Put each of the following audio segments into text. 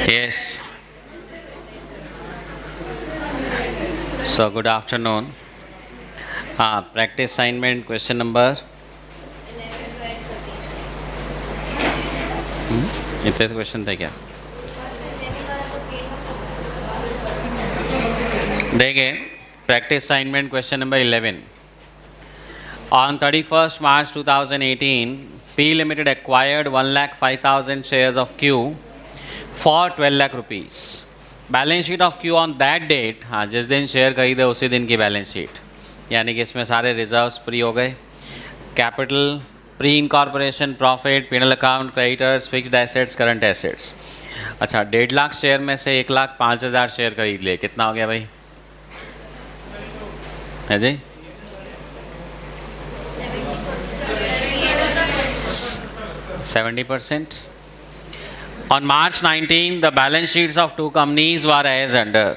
Yes. So good afternoon. Practice assignment question number. इतने question थे क्या? देखिए, practice assignment question number 11. On 31st March 2018, P Limited acquired 1,05,000 shares of Q for 12 lakh rupees. Balance sheet of Q on that date, हाँ जिस दिन share खरीदे उसी दिन की बैलेंस शीट, यानी कि इसमें सारे रिजर्व्स प्री हो गए, capital, pre incorporation profit, penal account, creditors, fixed assets, current assets. अच्छा, 1.5 लाख शेयर में से 1,05,000 शेयर खरीद लिए, कितना हो गया भाई? है जी 70%. On March 19, the balance sheets of two companies were as under.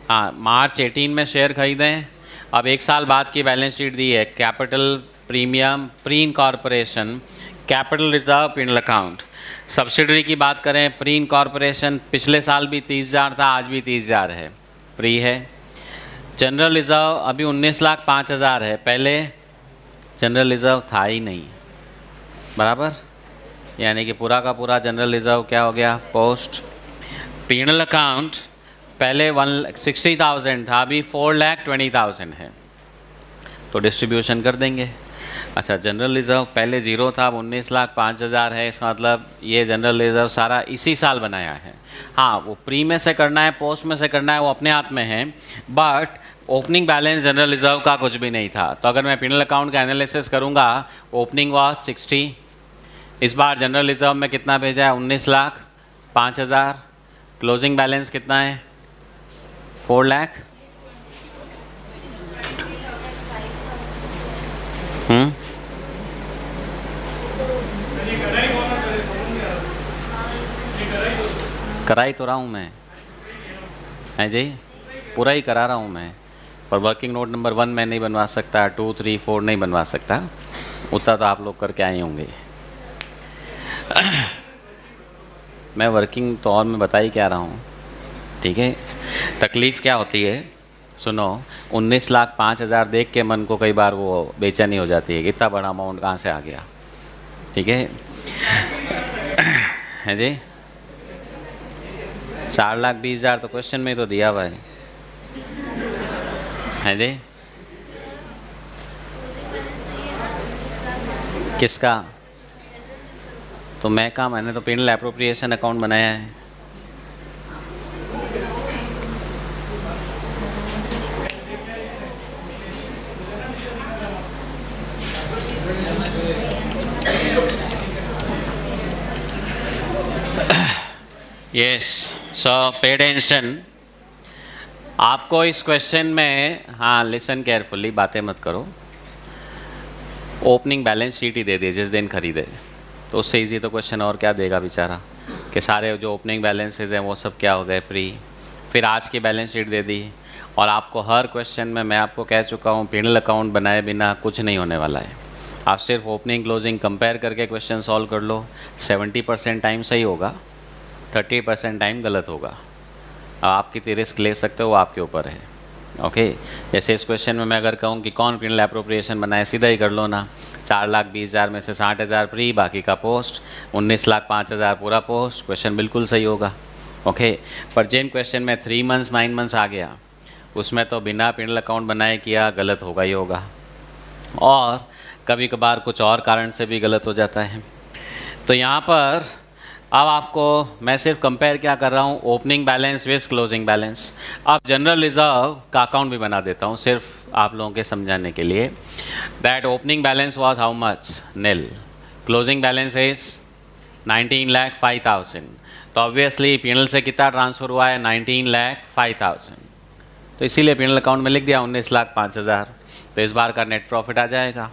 हाँ, मार्च 18 में शेयर खरीदे हैं, अब एक साल बाद की बैलेंस शीट दी है। Capital, premium, pre incorporation, capital reserve, penal account. Subsidiary की बात करें, प्री इनकॉर्पोरेशन पिछले साल भी 30,000 था, आज भी 30,000 है, प्री है। जनरल रिजर्व अभी 19,05,000 है, पहले जनरल रिजर्व था ही नहीं, बराबर, यानी कि पूरा का पूरा जनरल रिजर्व क्या हो गया? पोस्ट। पीनल अकाउंट पहले 160,000 था, अभी 4,20,000 है, तो डिस्ट्रीब्यूशन कर देंगे। अच्छा, जनरल रिजर्व पहले 0 था, अब 19,05,000 है, इसका मतलब ये जनरल रिजर्व सारा इसी साल बनाया है। हाँ, वो प्री में से करना है, पोस्ट में से करना है, वो अपने हाथ में है, but opening balance general reserve का कुछ भी नहीं था। तो अगर मैं पीनल अकाउंट का एनालिसिस करूँगा, ओपनिंग वॉज 60, इस बार जनरल रिजर्व में कितना भेजा है? 19,05,000, क्लोजिंग बैलेंस कितना है? 4 लाख। कराई तो रहा हूँ मैं, है जी, पूरा ही करा रहा हूँ मैं, पर वर्किंग नोट नंबर 1 मैं नहीं बनवा सकता, 2, 3, 4 नहीं बनवा सकता, उतना तो आप लोग करके आए होंगे। मैं वर्किंग तो और मैं बता ही क्या रहा हूँ, ठीक है। तकलीफ़ क्या होती है, सुनो, 19,05,000 देख के मन को कई बार वो बेचैनी हो जाती है कि इतना बड़ा अमाउंट कहाँ से आ गया, ठीक है। है जी, 4,20,000 तो क्वेश्चन में तो दिया हुआ है जी। किसका? तो मैं कहा, मैंने तो पीनल एप्रोप्रिएशन अकाउंट बनाया है। यस, सो पे अटेंशन। आपको इस क्वेश्चन में, हाँ लिसन केयरफुली, बातें मत करो, ओपनिंग बैलेंस शीट ही दे दी जिस दिन खरीदे, तो उससे इजी तो क्वेश्चन और क्या देगा बेचारा, कि सारे जो ओपनिंग बैलेंसेज हैं वो सब क्या हो गए? प्री। फिर आज की बैलेंस शीट दे दी, और आपको हर क्वेश्चन में मैं आपको कह चुका हूँ, पीनल अकाउंट बनाए बिना कुछ नहीं होने वाला है। आप सिर्फ ओपनिंग क्लोजिंग कंपेयर करके क्वेश्चन सॉल्व कर लो, 70% टाइम सही होगा, 30% टाइम गलत होगा। अब आप कितनी रिस्क ले सकते हो वो आपके ऊपर है, ओके। जैसे इस क्वेश्चन में मैं अगर कहूँ कि कौन पीनल एप्रोप्रिएशन बनाए, सीधा ही कर लो ना, 4,20,000 में से 60,000 प्री, बाकी का पोस्ट, 19,05,000 पूरा पोस्ट, क्वेश्चन बिल्कुल सही होगा, ओके। पर जिन क्वेश्चन में 3 मंथ्स 9 मंथ्स आ गया, उसमें तो बिना पीनल अकाउंट बनाए किया गलत होगा ही होगा, और कभी कभार कुछ और कारण से भी गलत हो जाता है। तो यहाँ पर अब आपको मैं सिर्फ कंपेयर क्या कर रहा हूँ, opening balance with closing balance. अब जनरल रिजर्व का अकाउंट भी बना देता हूँ सिर्फ आप लोगों के समझाने के लिए। That opening balance was how much? Nil. Closing balance is 19,05,000। तो ऑब्वियसली पीनल से कितना ट्रांसफ़र हुआ है? 19,05,000। तो इसीलिए पीनल अकाउंट में लिख दिया 19,05,000। तो इस बार का नेट प्रॉफिट आ जाएगा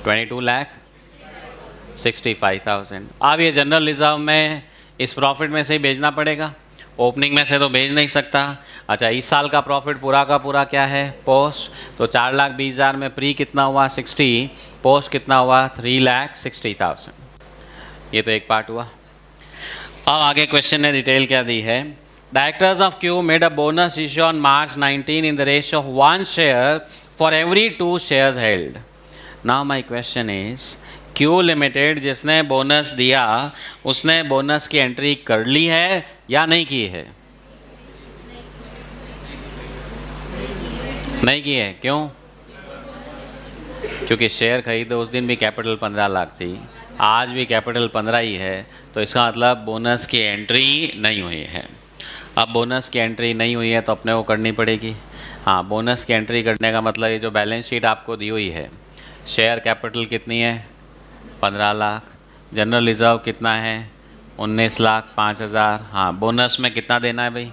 22,65,000। अब ये जनरल रिजर्व में इस प्रॉफिट में से ही भेजना पड़ेगा, ओपनिंग में से तो भेज नहीं सकता। अच्छा, इस साल का प्रॉफिट पूरा का पूरा क्या है? पोस्ट। तो 4,20,000 में प्री कितना हुआ? 60। पोस्ट कितना हुआ? 3,60,000। ये तो एक पार्ट हुआ। अब आगे क्वेश्चन ने डिटेल क्या दी है? Directors of Q made a bonus issue on March 19 in the ratio of 1 share for every 2 shares held. Now my question is, Q limited जिसने बोनस दिया उसने बोनस की एंट्री कर ली है या नहीं की है? नहीं की है। क्यों? क्योंकि शेयर खरीदे उस दिन भी कैपिटल 15 लाख थी, आज भी कैपिटल 15 ही है, तो इसका मतलब बोनस की एंट्री नहीं हुई है। अब बोनस की एंट्री नहीं हुई है तो अपने को करनी पड़ेगी। हाँ, बोनस की एंट्री करने का मतलब ये जो बैलेंस शीट आपको दी हुई है, शेयर कैपिटल कितनी है? 15 लाख। जनरल रिजर्व कितना है? 19,05,000। हाँ, बोनस में कितना देना है भाई?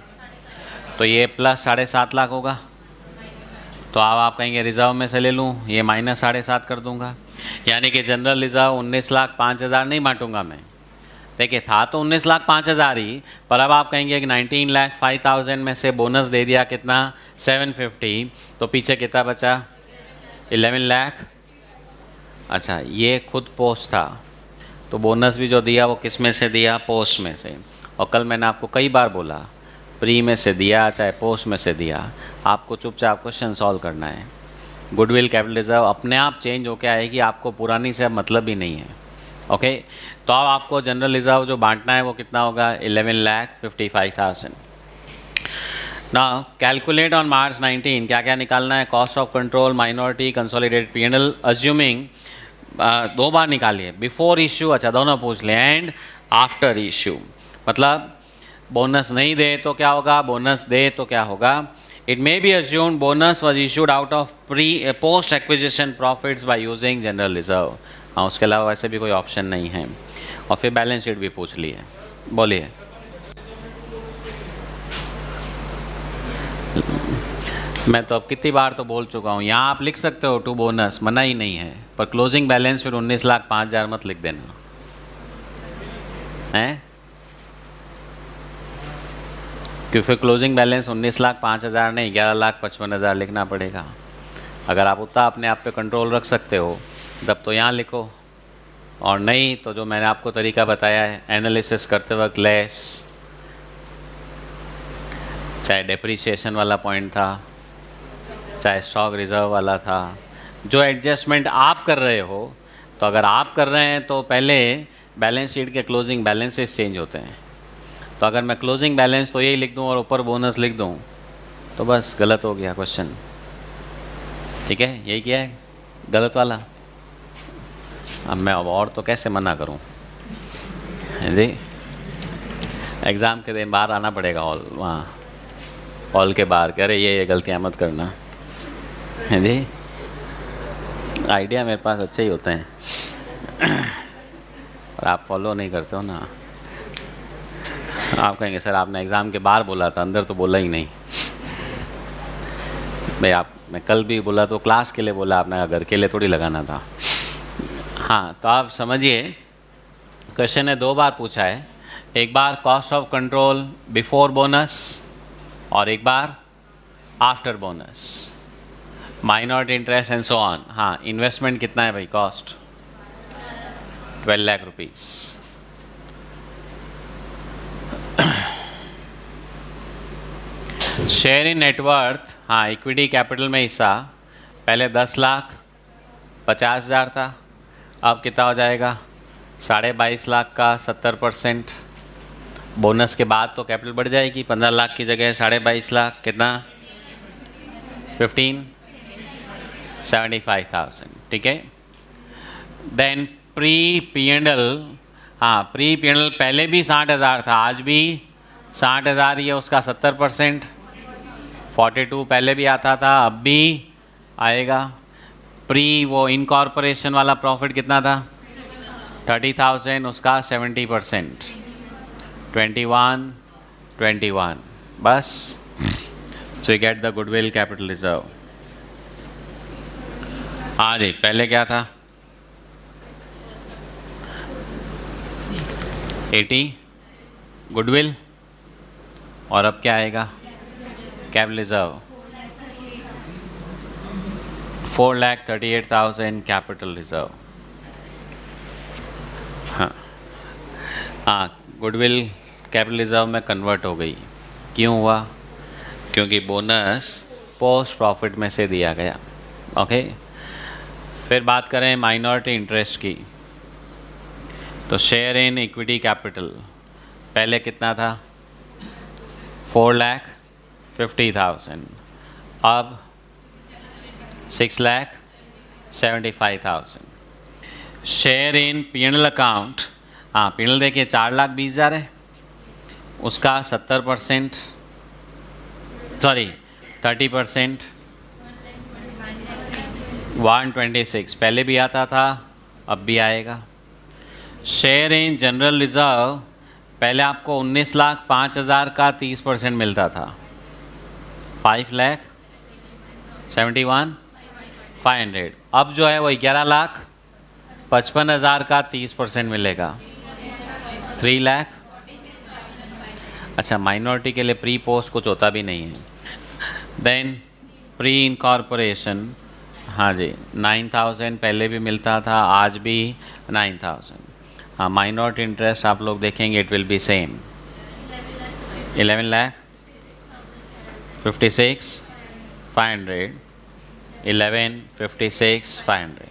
तो ये प्लस 7.5 लाख होगा। तो अब आप कहेंगे रिज़र्व में से ले लूँ, ये माइनस 7.5 कर दूंगा, यानी कि जनरल रिज़र्व 19,05,000 नहीं बांटूंगा मैं। देखिए, था तो 19,05,000 ही, पर अब आप कहेंगे कि 19,05,000 में से बोनस दे दिया कितना? 750। तो पीछे कितना बचा? 11 लाख। अच्छा, ये खुद पोस्ट था, तो बोनस भी जो दिया वो किस में से दिया? पोस्ट में से। और कल मैंने आपको कई बार बोला, प्री में से दिया चाहे पोस्ट में से दिया, आपको चुपचाप क्वेश्चन सॉल्व करना है। गुडविल कैपिटल रिजर्व अपने आप चेंज होकर आएगी, आपको पुरानी से अब मतलब ही नहीं है। ओके, तो अब आपको जनरल रिजर्व जो बांटना है वो कितना होगा? 11,55,000। नाउ कैलकुलेट ऑन March 19, क्या क्या निकालना है? Cost of control, minority, consolidated P&L, assuming 2 बार निकालिए, बिफोर इश्यू, अच्छा दोनों पूछ लें, एंड आफ्टर इश्यू। मतलब बोनस नहीं दे तो क्या होगा, बोनस दे तो क्या होगा? It may be assumed bonus was issued out of post acquisition profits by using general reserve. हाँ, उसके अलावा वैसे भी कोई ऑप्शन नहीं है। और फिर बैलेंस शीट भी पूछ लिए। बोलिए। मैं तो अब कितनी बार तो बोल चुका हूँ, यहाँ आप लिख सकते हो टू बोनस, मना ही नहीं है, पर क्लोजिंग बैलेंस फिर 19,05,000 मत लिख देना है, क्योंकि फिर क्लोजिंग बैलेंस 19,05,000 नहीं 11,55,000 लिखना पड़ेगा। अगर आप उतना अपने आप पे कंट्रोल रख सकते हो तब तो यहाँ लिखो, और नहीं तो जो मैंने आपको तरीका बताया है एनालिसिस करते वक्त, लेस, चाहे डेप्रीशिएशन वाला पॉइंट था, चाहे स्टॉक रिजर्व वाला था, जो एडजस्टमेंट आप कर रहे हो, तो अगर आप कर रहे हैं तो पहले बैलेंस शीट के क्लोजिंग बैलेंसेस चेंज होते हैं। तो अगर मैं क्लोजिंग बैलेंस तो यही लिख दूं और ऊपर बोनस लिख दूं तो बस गलत हो गया क्वेश्चन। ठीक है, यही किया है गलत वाला। अब मैं अब और तो कैसे मना करूं जी? एग्ज़ाम के दिन बाहर आना पड़ेगा, हॉल, वहाँ हॉल के बाहर, कह रहे ये गलतियाँ मत करना है जी। आइडिया मेरे पास अच्छे ही होते हैं और आप फॉलो नहीं करते हो ना। आप कहेंगे सर आपने एग्ज़ाम के बाहर बोला था, अंदर तो बोला ही नहीं भाई। मैं कल भी बोला तो क्लास के लिए बोला, आपने घर के लिए थोड़ी लगाना था। हाँ, तो आप समझिए, क्वेश्चन ने 2 बार पूछा है, एक बार cost of control before bonus और एक बार after bonus, minority interest and so on. हाँ, इन्वेस्टमेंट कितना है भाई? Cost 12 lakh rupees. Share in net worth, हाँ, इक्विटी कैपिटल में हिस्सा पहले 10,50,000 था, अब कितना हो जाएगा? 22.5 लाख का 70%। बोनस के बाद तो कैपिटल बढ़ जाएगी, 15 लाख की जगह 22.5 लाख, कितना? 75,000। ठीक है, देन प्री P&L, हाँ, प्री P&L पहले भी 60,000 था, आज भी 60,000 ही है, उसका 70%। 42 पहले भी आता था, अब भी आएगा। प्री वो इनकॉर्पोरेशन वाला प्रॉफिट कितना था? 30,000, उसका 70%। 21, बस। So you get the goodwill capital reserve. हाँ जी, पहले क्या था? 80 गुडविल, और अब क्या आएगा? Capital reserve 4,38,000 capital reserve. हाँ हाँ, गुडविल कैपिटल रिजर्व में कन्वर्ट हो गई। क्यों हुआ? क्योंकि बोनस पोस्ट प्रॉफिट में से दिया गया। ओके, फिर बात करें माइनॉरिटी इंटरेस्ट की, तो शेयर इन इक्विटी कैपिटल पहले कितना था? 4,50,000, अब 6,75,000। शेयर इन पी&एल अकाउंट, हाँ पी&एल देखिए 4,20,000 है, उसका 70%, सॉरी 30%, 126 पहले भी आता था, अब भी आएगा। शेयर इन जनरल रिजर्व पहले आपको 19,05,000 का 30% मिलता था, 5,71,500। अब जो है वो 11,55,000 का 30% मिलेगा, 3 लाख। अच्छा, माइनॉरिटी के लिए प्री पोस्ट कुछ होता भी नहीं है। देन प्री इनकॉर्पोरेशन, हाँ जी 9,000 पहले भी मिलता था, आज भी 9,000। हाँ, माइनॉरिटी इंटरेस्ट आप लोग देखेंगे it will be same, 11,56,500, 11,56,500।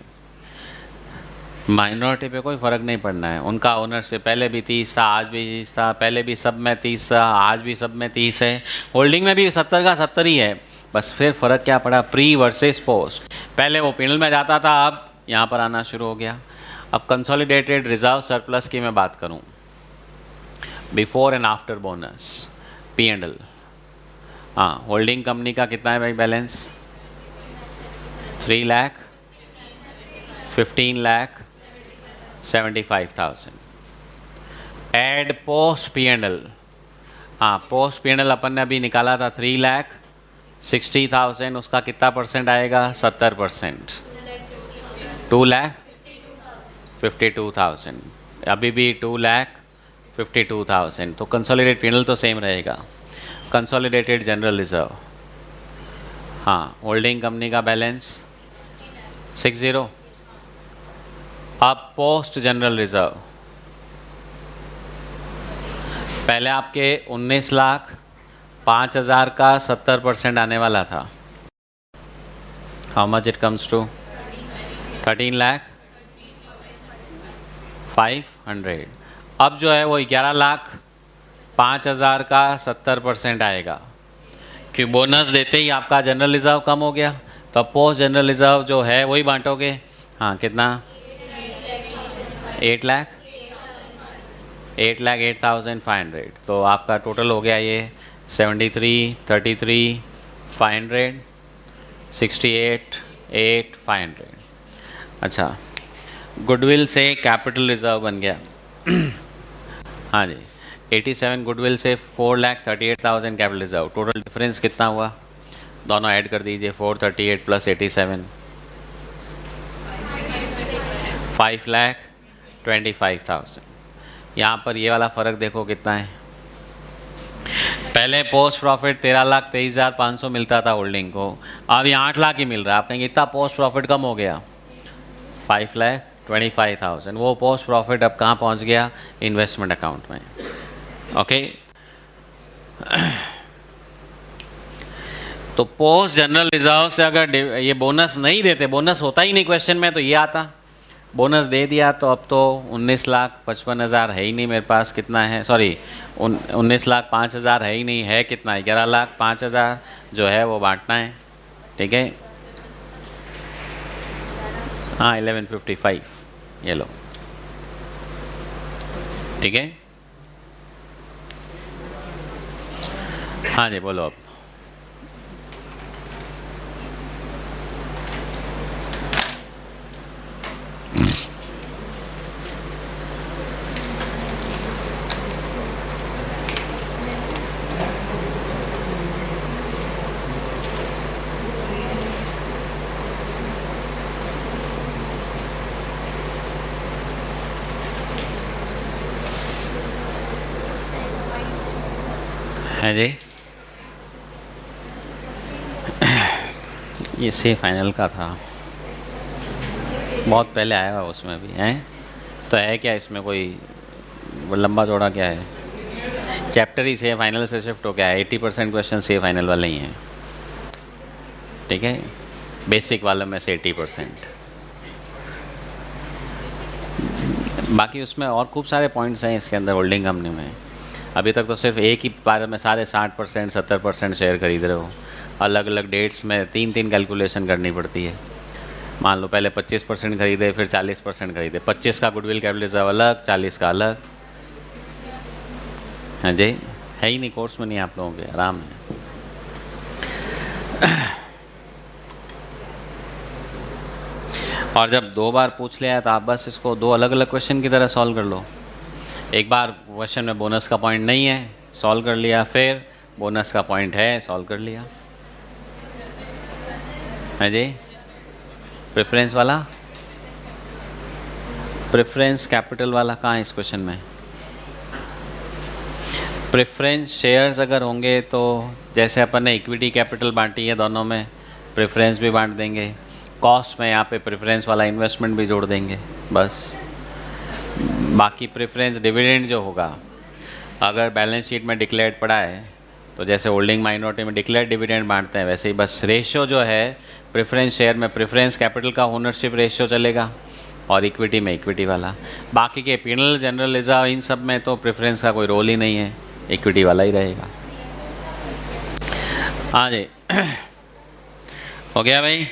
Minority पे कोई फ़र्क नहीं पड़ना है, उनका ओनरशिप पहले भी 30 था, आज भी 30 था, पहले भी सब में 30 था, आज भी सब में 30 है, होल्डिंग में भी 70 का 70 ही है। बस फिर फ़र्क क्या पड़ा? Pre versus post. पहले वो पी&एल में जाता था, अब यहाँ पर आना शुरू हो गया। अब कंसोलिडेटेड रिजर्व सरप्लस की मैं बात करूँ, before and after bonus P&L. हाँ, होल्डिंग कंपनी का कितना है भाई बैलेंस? 3,15,75,000। एड पोस्ट पी&एल, हाँ पोस्ट पी&एल अपन ने अभी निकाला था 3,60,000, उसका कितना परसेंट आएगा? 70%, 2,52,000। अभी भी 2,52,000। तो कंसोलिडेटेड पी&एल तो सेम रहेगा। कंसोलिडेटेड जनरल रिजर्व, हाँ होल्डिंग कंपनी का बैलेंस 60। अब पोस्ट जनरल रिजर्व, पहले आपके 19,05,000 का 70% आने वाला था। How much it comes to? 13,05,000। अब जो है वो 11,05,000 का 70% आएगा, क्योंकि बोनस देते ही आपका जनरल रिजर्व कम हो गया, तो अब पोस्ट जनरल रिजर्व जो है वही बांटोगे। हाँ कितना? 8,08,500। तो आपका टोटल हो गया ये 73,33,500, 68,8,500। अच्छा, गुडविल से कैपिटल रिजर्व बन गया। हाँ जी, 87 गुडविल से 4,38,000 कैपिटल रिजर्व। टोटल डिफरेंस कितना हुआ? दोनों ऐड कर दीजिए, 438 प्लस 87, 5,25,000। यहाँ पर ये वाला फ़र्क देखो कितना है। पहले पोस्ट प्रॉफिट 13,23,500 मिलता था होल्डिंग को, अब ये 8 लाख ही मिल रहा है। आप कहेंगे इतना पोस्ट प्रॉफिट कम हो गया। 5,25,000 वो पोस्ट प्रॉफिट अब कहाँ पहुँच गया? इन्वेस्टमेंट अकाउंट में। ओके, तो पोस्ट जनरल रिजर्व से अगर ये बोनस नहीं देते, बोनस होता ही नहीं क्वेश्चन में, तो ये आता। बोनस दे दिया तो अब तो 19,55,000 है ही नहीं मेरे पास। कितना है? सॉरी 19,05,000 है ही नहीं, है कितना? 11,05,000 जो है वो बांटना है। ठीक है, हाँ 1155 ये लो। ठीक है, हाँ जी बोलो अब। है जी, ये से फाइनल का था, बहुत पहले आया हुआ उसमें भी हैं। तो है क्या इसमें कोई लंबा चौड़ा क्या है? चैप्टर ही से फाइनल से शिफ्ट हो गया है। 80% क्वेश्चन से फाइनल वाले ही हैं, ठीक है, बेसिक वालों में से 80%। बाकी उसमें और खूब सारे पॉइंट्स हैं इसके अंदर होल्डिंग कंपनी में। अभी तक तो सिर्फ एक ही बार में सारे 60% 70% शेयर खरीद रहे हो। अलग अलग डेट्स में 3 कैलकुलेशन करनी पड़ती है। मान लो पहले 25% खरीदे, फिर 40% खरीदे। 25 का गुडविल कैपिटल रिजर्व अलग, 40 का अलग। हाँ जी, है ही नहीं कोर्स में, नहीं आप लोगों के, आराम है। और जब 2 बार पूछ लिया तो आप बस इसको 2 अलग अलग क्वेश्चन की तरह सॉल्व कर लो। एक बार क्वेश्चन में बोनस का पॉइंट नहीं है, सॉल्व कर लिया, फिर बोनस का पॉइंट है, सॉल्व कर लिया। हाँ जी, प्रेफरेंस वाला, प्रेफरेंस कैपिटल वाला कहाँ है इस क्वेश्चन में? प्रेफरेंस शेयर्स अगर होंगे तो जैसे अपन ने इक्विटी कैपिटल बांटी है दोनों में, प्रेफरेंस भी बांट देंगे। कॉस्ट में यहाँ पे प्रेफरेंस वाला इन्वेस्टमेंट भी जोड़ देंगे बस। बाकी प्रेफरेंस डिविडेंड जो होगा, अगर बैलेंस शीट में डिक्लेयर्ड पड़ा है तो जैसे होल्डिंग माइनॉरिटी में डिक्लेयर्ड डिविडेंड बांटते हैं, वैसे ही बस रेशियो जो है प्रेफरेंस शेयर में प्रेफरेंस कैपिटल का ओनरशिप रेशियो चलेगा और इक्विटी में इक्विटी वाला। बाकी के पीनल, जनरल रिजर्व, इन सब में तो प्रेफरेंस का कोई रोल ही नहीं है, इक्विटी वाला ही रहेगा। हाँ जी, हो गया भाई?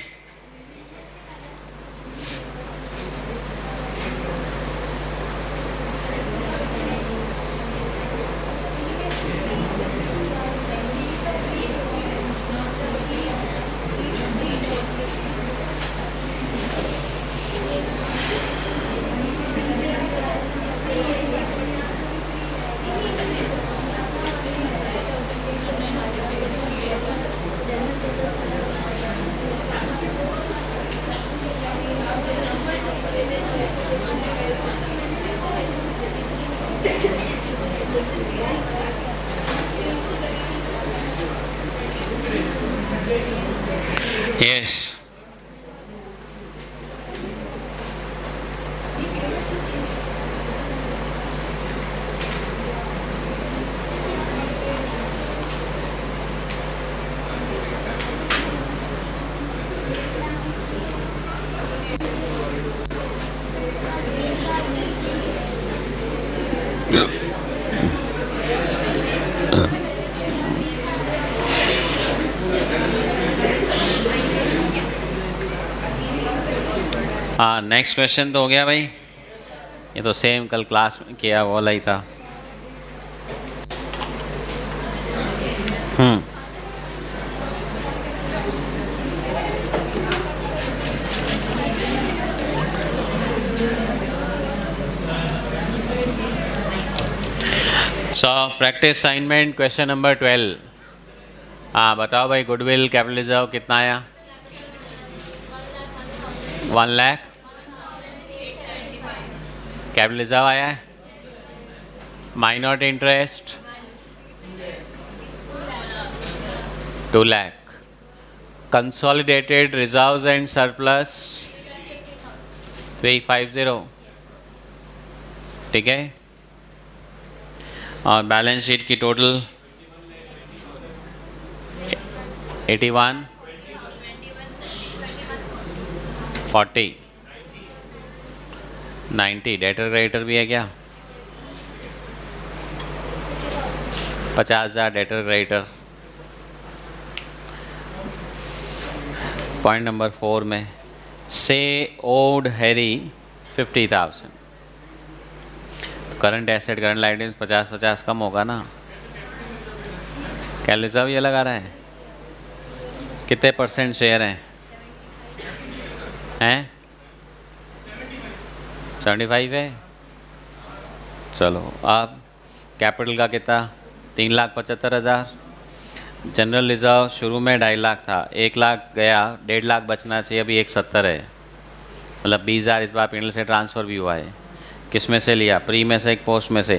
Yes. हाँ, नेक्स्ट क्वेश्चन तो हो गया भाई। ये तो सेम कल क्लास में किया वाला ही था। So practice assignment question number 12। हाँ बताओ भाई, गुडविल कैपिटल रिजर्व कितना आया? 1 लाख। कैपिटल रिजर्व आया है। Minority interest 2 lakh. Consolidated reserves and surplus 350, ठीक है। और बैलेंस शीट की टोटल 81, 40, 90। डेटर क्रेडिटर भी है क्या? 50,000 डेटर क्रेडिटर। पॉइंट नंबर 4 में से ओड हैरी 50,000। करंट एसेट करंट लाइबिलिटीज 50-50 कम होगा ना। क्या रिजर्व ये लगा रहा है? कितने % शेयर हैं? 75 है। चलो, अब कैपिटल का कितना? 3,75,000। जनरल रिजर्व शुरू में 2.5 लाख था, 1 लाख गया, 1.5 लाख बचना चाहिए, अभी 170 है। मतलब 20,000 इस बार पीनल से ट्रांसफ़र भी हुआ है। किस में से लिया? प्री में से, एक पोस्ट में से।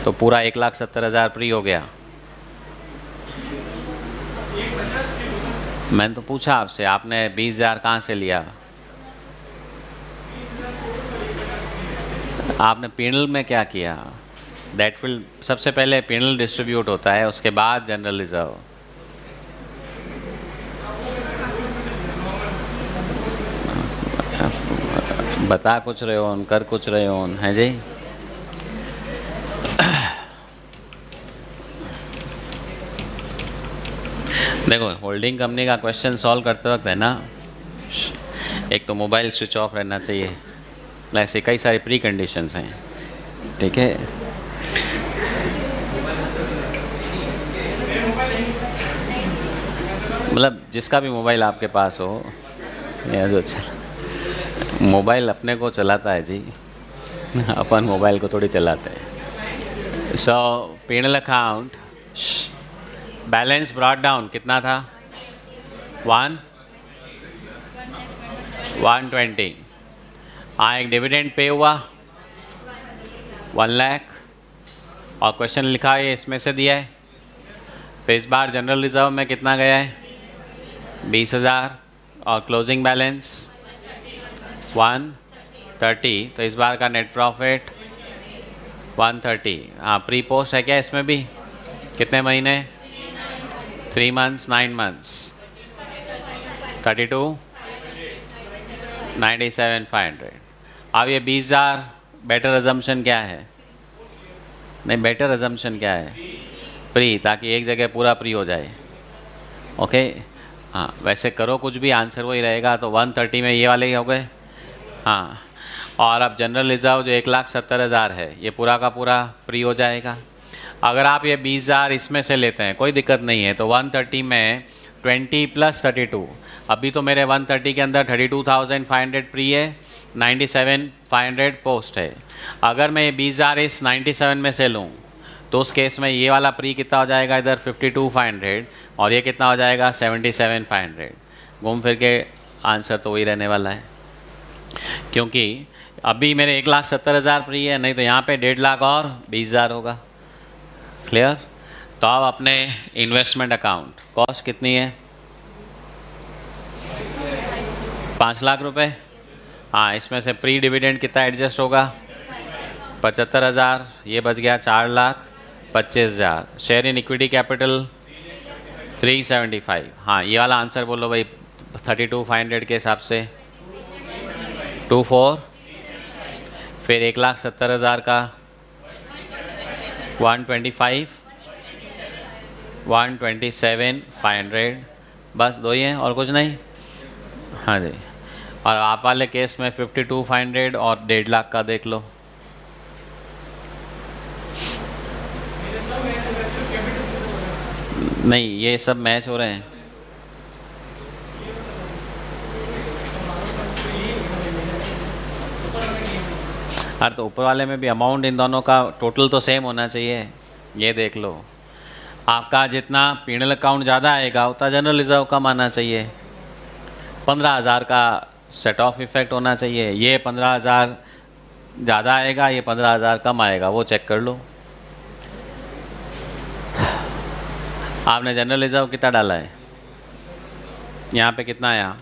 तो पूरा 1,70,000 प्री हो गया। मैंने तो पूछा आपसे, आपने 20,000 कहाँ से लिया? आपने पीनल में क्या किया? दैट विल, सबसे पहले पीनल डिस्ट्रीब्यूट होता है, उसके बाद जनरल रिजर्व। बता कुछ रहे हो, कर कुछ रहे हो, हैं जी? देखो, होल्डिंग कंपनी का क्वेश्चन सॉल्व करते वक्त है ना, एक तो मोबाइल स्विच ऑफ रहना चाहिए, ऐसे कई सारे प्री कंडीशंस हैं, ठीक है? मतलब जिसका भी मोबाइल आपके पास हो, या जो मोबाइल अपने को चलाता है जी, अपन मोबाइल को थोड़ी चलाते हैं। So penal account, balance brought down कितना था? 120। हाँ, एक डिविडेंड पे हुआ 1 लाख, और क्वेश्चन लिखा है इसमें से दिया है। फिर इस बार जनरल रिजर्व में कितना गया है? 20,000, और क्लोजिंग बैलेंस 130। तो इस बार का नेट प्रॉफिट 130। हाँ, प्री पोस्ट है क्या इसमें भी? कितने महीने? 3 months, 9 months, 32, 97,500। अब ये 20,000 बेटर अजम्पशन क्या है? नहीं, बेटर अजम्पशन क्या है? प्री, ताकि एक जगह पूरा प्री हो जाए। ओके, हाँ, वैसे करो कुछ भी आंसर वही रहेगा। तो 130 में ये वाले ही हो गए। हाँ, और अब जनरल रिजर्व जो 1,70,000 है, ये पूरा का पूरा प्री हो जाएगा। अगर आप ये 20,000 इसमें से लेते हैं, कोई दिक्कत नहीं है। तो 130 में 20 + 32, अभी तो मेरे 130 के अंदर 32,500 प्री है, 97,500 पोस्ट है। अगर मैं ये 20,000 इस 97 में से लूँ, तो उस केस में ये वाला प्री कितना हो जाएगा? इधर 52,500, और ये कितना हो जाएगा? 77,500। घूम फिर के आंसर तो वही रहने वाला है, क्योंकि अभी मेरे 1,70,000 प्री है, नहीं तो यहाँ पे 1.5 लाख और 20,000 होगा। क्लियर? तो अब अपने इन्वेस्टमेंट अकाउंट कॉस्ट कितनी है? 5 लाख रुपए। हाँ, इसमें से प्री डिविडेंड कितना एडजस्ट होगा? 75,000, ये बच गया 4,25,000। Share in equity capital 375। हाँ, ये वाला आंसर बोलो भाई, 32,500 के हिसाब से 24। फिर 1,70,000 का 125, 127,500, बस दो ही हैं और कुछ नहीं। हाँ जी, और आप वाले केस में 52,500 और 1.5 लाख का देख लो। नहीं, ये सब मैच हो रहे हैं। अरे तो ऊपर वाले में भी अमाउंट इन दोनों का टोटल तो सेम होना चाहिए। ये देख लो, आपका जितना पीनल अकाउंट ज़्यादा आएगा उतना जनरल रिजर्व कम आना चाहिए। 15,000 का सेट ऑफ इफेक्ट होना चाहिए। ये 15,000 ज़्यादा आएगा, ये 15,000 कम आएगा, वो चेक कर लो। आपने जनरल रिजर्व कितना डाला है? यहाँ पे कितना आया?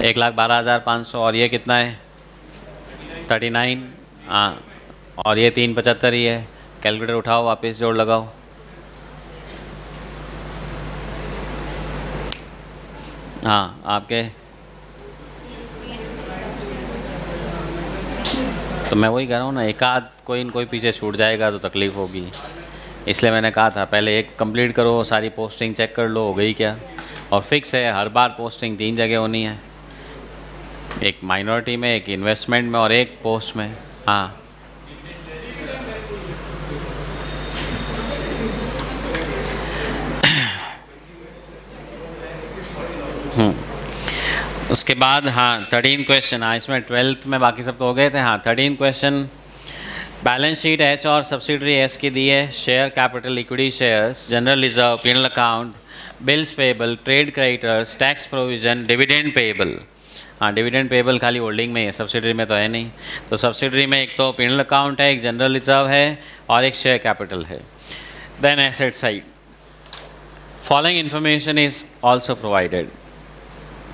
1,12,500, और ये कितना है? 39। हाँ, और ये 375 ही है। कैलकुलेटर उठाओ, वापस जोड़ लगाओ। हाँ, आपके तो मैं वही कह रहा हूँ ना, एक आध कोई पीछे छूट जाएगा तो तकलीफ़ होगी। इसलिए मैंने कहा था पहले एक कंप्लीट करो, सारी पोस्टिंग चेक कर लो हो गई क्या। और फिक्स है, हर बार पोस्टिंग 3 जगह होनी है, एक माइनॉरिटी में, एक इन्वेस्टमेंट में और एक पोस्ट में। हाँ, उसके बाद हाँ 13 क्वेश्चन। हाँ, इसमें 12th में बाकी सब तो हो गए थे। हाँ, 13 क्वेश्चन, बैलेंस शीट एच और सब्सिडरी एस की दी है। Share capital, equity shares, general reserve, penal account, bills payable, trade creditors, tax provision, dividend payable. हाँ, डिविडेंड पेबल खाली होल्डिंग में है, सब्सिडरी में तो है नहीं। तो सब्सिडरी में एक तो पीनल अकाउंट है, एक जनरल रिजर्व है और एक शेयर कैपिटल है। Then asset side, Following information is also provided.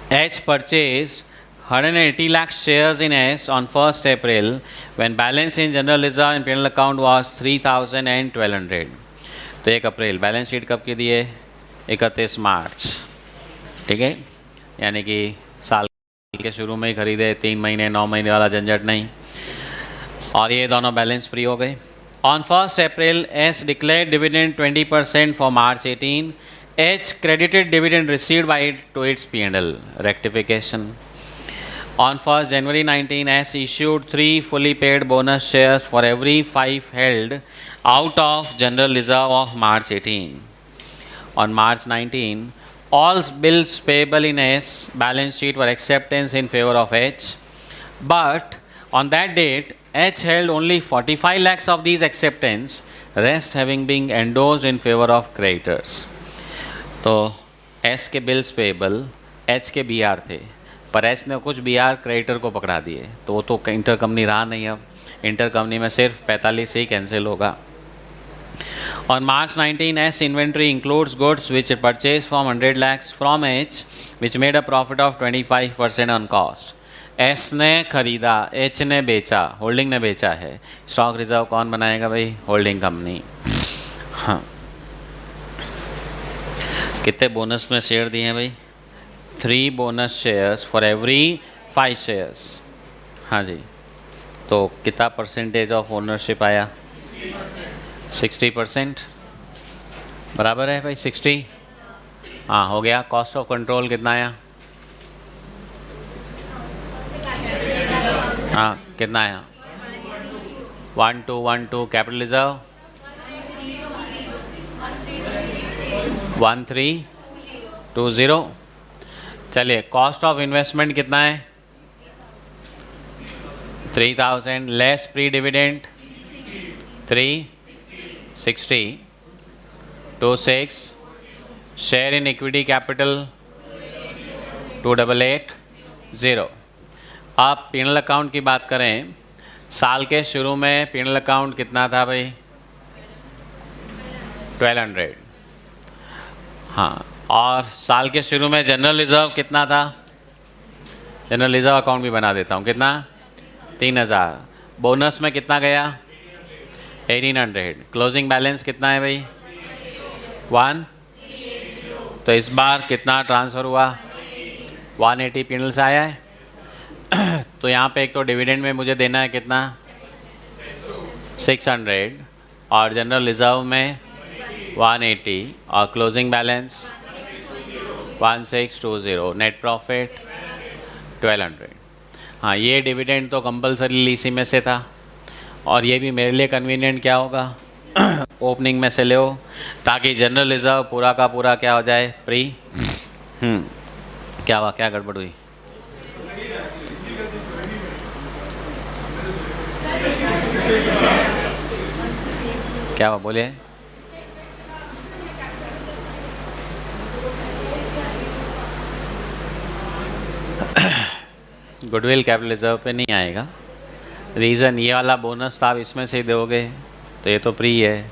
H purchased 180 lakh shares in S on 1st April when balance in general reserve and P&L account was 3,000 and 1200. तो 1 अप्रैल balance sheet कब की दी है? 31 मार्च, ठीक है, यानी कि साल के शुरू में ही खरीदे, 3 महीने 9 महीने वाला झंझट नहीं, और ये दोनों बैलेंस फ्री हो गए. On 1st April, S declared dividend 20% for March 18. H credited dividend received by it to its P&L. Rectification. On 1st January 19, S issued 3 fully paid bonus shares for every 5 held out of general reserve of March 18. On March 19, all bills payable in S balance sheet were acceptance in favor of H, but on that date, H held only 45 lakhs of these acceptance, rest having been endorsed in favor of creditors. तो S के bills payable H के BR थे, पर H ने कुछ BR creditor को पकड़ा दिए, तो वो तो इंटर कंपनी रहा नहीं. अब इंटर कंपनी में सिर्फ 45 से ही कैंसिल होगा. On March 19, S inventory includes goods which it purchased from 100 lakhs from H, which made a profit of 25% on cost. S ने खरीदा, H ने बेचा, होल्डिंग ने बेचा है. स्टॉक रिजर्व कौन बनाएगा भाई? Holding company. हाँ, कितने बोनस में शेयर दिए हैं भाई? 3 bonus shares for every 5 shares. हाँ जी, तो कितना परसेंटेज ऑफ ओनरशिप आया? 60%. बराबर है भाई 60. हाँ, हो गया. कॉस्ट ऑफ कंट्रोल कितना आया? हाँ, कितना आया? 1212. Capital reserve 1320. चलिए, कॉस्ट ऑफ इन्वेस्टमेंट कितना है? 3000 less pre dividend 360. 26 share in equity capital 2880. आप P&L अकाउंट की बात करें, साल के शुरू में P&L अकाउंट कितना था भाई? 1200. हाँ, और साल के शुरू में जनरल रिजर्व कितना था? जनरल रिजर्व अकाउंट भी बना देता हूँ. कितना? 3000. बोनस में कितना गया? 1800. क्लोजिंग बैलेंस कितना है भाई? 1. तो इस बार कितना ट्रांसफ़र हुआ? 180 P&L से आया है. तो यहाँ पे एक तो डिविडेंड में मुझे देना है कितना? 600, और जनरल रिजर्व में 180, और क्लोजिंग बैलेंस 1620. Net profit 1200. हाँ, ये डिविडेंड तो कंपलसरी इसी में से था, और ये भी मेरे लिए कन्वीनियंट क्या होगा? ओपनिंग में से ले हो, ताकि जनरल रिजर्व पूरा का पूरा क्या हो जाए? प्री. क्या हुआ? क्या गड़बड़ हुई? क्या हुआ बोलिए? गुडविल कैपिटल रिजर्व पे नहीं आएगा. रीज़न ये वाला बोनस था, आप इसमें से ही दोगे, तो ये तो प्री है.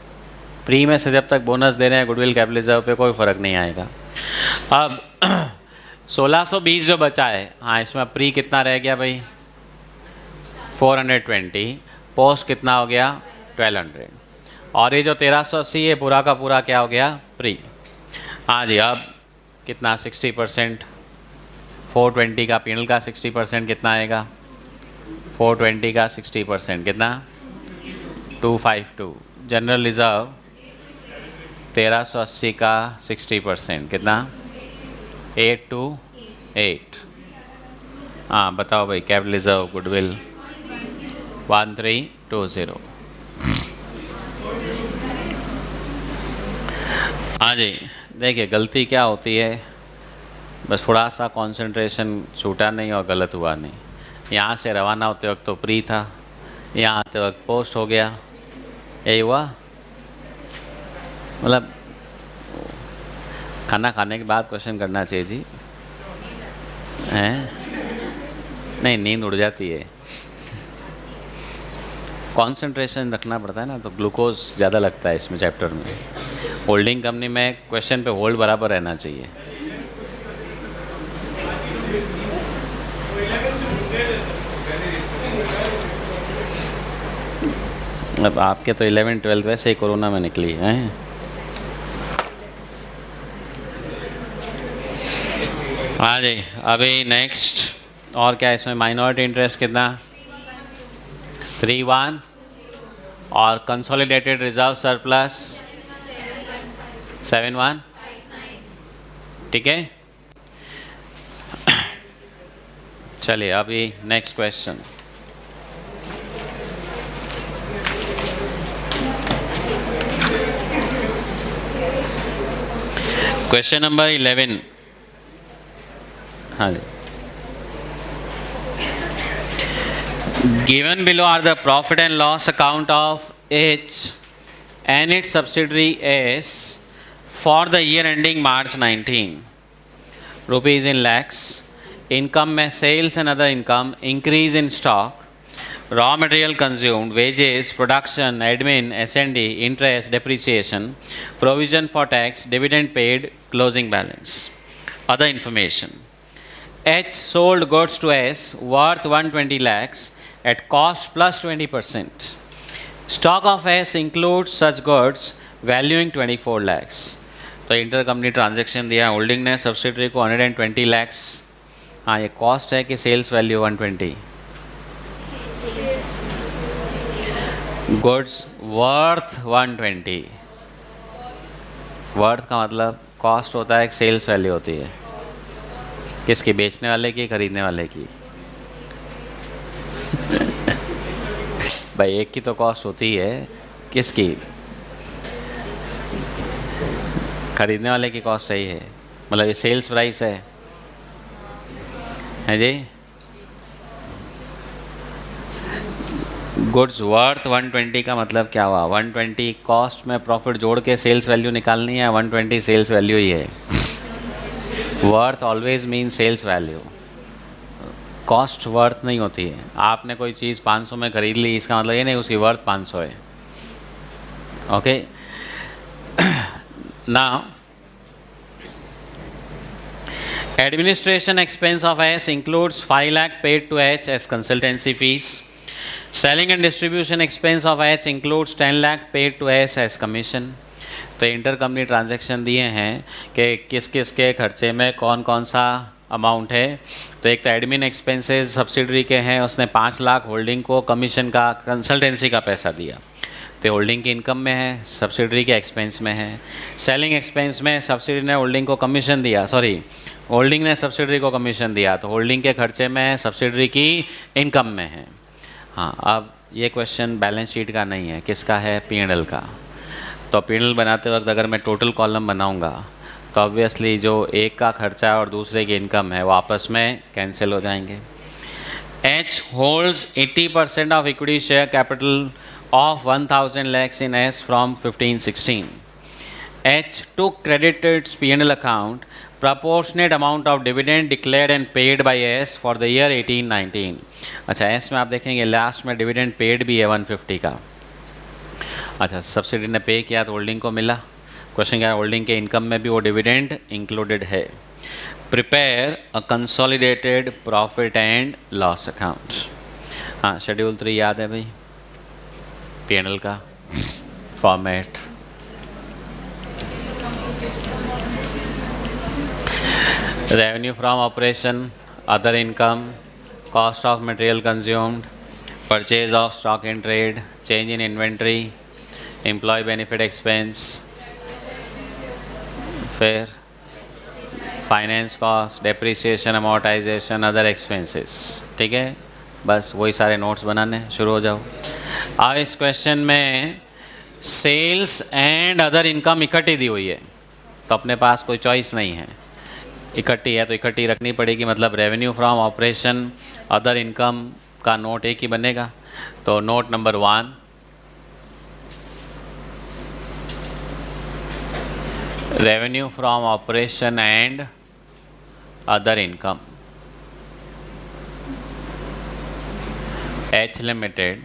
प्री में से जब तक बोनस दे रहे हैं गुडविल कैपिटल रिजर्व पे कोई फ़र्क नहीं आएगा. अब 1620 जो बचा है, हाँ, इसमें प्री कितना रह गया भाई? 420. पोस्ट कितना हो गया? 1200. और ये जो 1380 है पूरा का पूरा क्या हो गया? प्री. हाँ जी, अब कितना? 60%. 420 का P&L का 60% कितना आएगा? 420 का 60% कितना? 252. जनरल रिजर्व 1380 का 60% कितना? 828. हाँ, बताओ भाई. Capital reserve goodwill 1320. हाँ जी, देखिए गलती क्या होती है, बस थोड़ा सा कंसंट्रेशन छूटा नहीं और गलत हुआ नहीं. यहाँ से रवाना होते वक्त तो प्री था, यहाँ आते वक्त पोस्ट हो गया. यही हुआ. मतलब खाना खाने के बाद क्वेश्चन करना चाहिए जी. हैं? नहीं, नींद उड़ जाती है. कंसंट्रेशन रखना पड़ता है ना, तो ग्लूकोज ज़्यादा लगता है इसमें चैप्टर में। होल्डिंग कंपनी में क्वेश्चन पे होल्ड बराबर रहना चाहिए। अब आपके तो 11 12 वैसे ही कोरोना में निकली हैं। हाँ जी, अभी नेक्स्ट और क्या इसमें माइनॉरिटी इंटरेस्ट कितना 3-1 और कंसोलिडेटेड रिजर्व सरप्लस 7-1, ठीक है। चलिए अभी नेक्स्ट क्वेश्चन। Question number 11। हाँ जी, given below are the profit and loss account of H and its subsidiary S for the year ending March 19. Rupees in lakhs. Income में sales and other income, increase in stock, raw material consumed, wages, production, admin, S&D, interest, depreciation, provision for tax, dividend paid, closing balance. Other information. H sold goods to S worth 120 lakhs at cost plus 20%. Stock of S includes such goods valuing 24 lakhs. तो inter company transaction दिया holding ने subsidiary को 120 लैक्स। हाँ, ये cost है कि sales value 120। Goods worth 120। Worth का मतलब कॉस्ट होता है, एक सेल्स वैल्यू होती है। किसकी? बेचने वाले की, खरीदने वाले की? भाई एक की तो कॉस्ट होती है, किसकी? खरीदने वाले की कॉस्ट है ही है, मतलब ये सेल्स प्राइस है जी। गुड्स वर्थ 120 का मतलब क्या हुआ? 120 कॉस्ट में प्रॉफिट जोड़ के सेल्स वैल्यू निकालनी है, 120 सेल्स वैल्यू ही है। Worth always mean sales value, cost worth नहीं होती है। आपने कोई चीज़ 500 में खरीद ली, इसका मतलब ये नहीं उसकी वर्थ 500 है। Okay, now administration expense of S includes 5 lakh paid to H as consultancy fees. Selling and distribution expense of H includes 10 lakh paid to S as commission. तो इंटर कंपनी ट्रांजैक्शन दिए हैं कि किस किस के खर्चे में कौन कौन सा अमाउंट है। तो एक तो एडमिन एक्सपेंसेस सब्सिडरी के हैं, उसने 5 लाख होल्डिंग को कमीशन का, कंसल्टेंसी का पैसा दिया, तो होल्डिंग की इनकम में है, सब्सिडरी के एक्सपेंस में है। सेलिंग एक्सपेंस में सब्सिडरी ने होल्डिंग को कमीशन दिया, होल्डिंग ने सब्सिडरी को कमीशन दिया, तो होल्डिंग के खर्चे में, सब्सिडरी की इनकम में है। हाँ, अब ये क्वेश्चन बैलेंस शीट का नहीं है, किसका है? P&L का। तो P&L बनाते वक्त अगर मैं टोटल कॉलम बनाऊंगा तो ऑब्वियसली जो एक का खर्चा और दूसरे की इनकम है वो आपस में कैंसिल हो जाएंगे। H holds 80% of equity share capital of 1000 lakhs in S from 15-16. H took credit to its P&L account proportionate amount of dividend declared and paid by S for the year 18-19. अच्छा, S में आप देखेंगे last में dividend paid भी है 150 का। अच्छा, subsidy ने पे किया तो होल्डिंग को मिला। क्वेश्चन क्या है? होल्डिंग के इनकम में भी वो डिविडेंड इंक्लूडेड है। Prepare a consolidated profit and loss account. हाँ, शेड्यूल 3 याद है भाई, P&L का format. Revenue from operation, other income, cost of material consumed, purchase of stock in trade, change in inventory, employ benefit expense, फिर finance cost, depreciation, amortisation, other expenses. ठीक है, बस वही सारे नोट्स बनाने, शुरू हो जाओ। अब इस क्वेश्चन में सेल्स एंड अदर इनकम इकट्ठी दी हुई है, तो अपने पास कोई चॉइस नहीं है, इकट्ठी है तो इकट्ठी रखनी पड़ेगी। मतलब revenue from operation, other income का नोट एक ही बनेगा। तो note number 1, revenue from operation and other income, H limited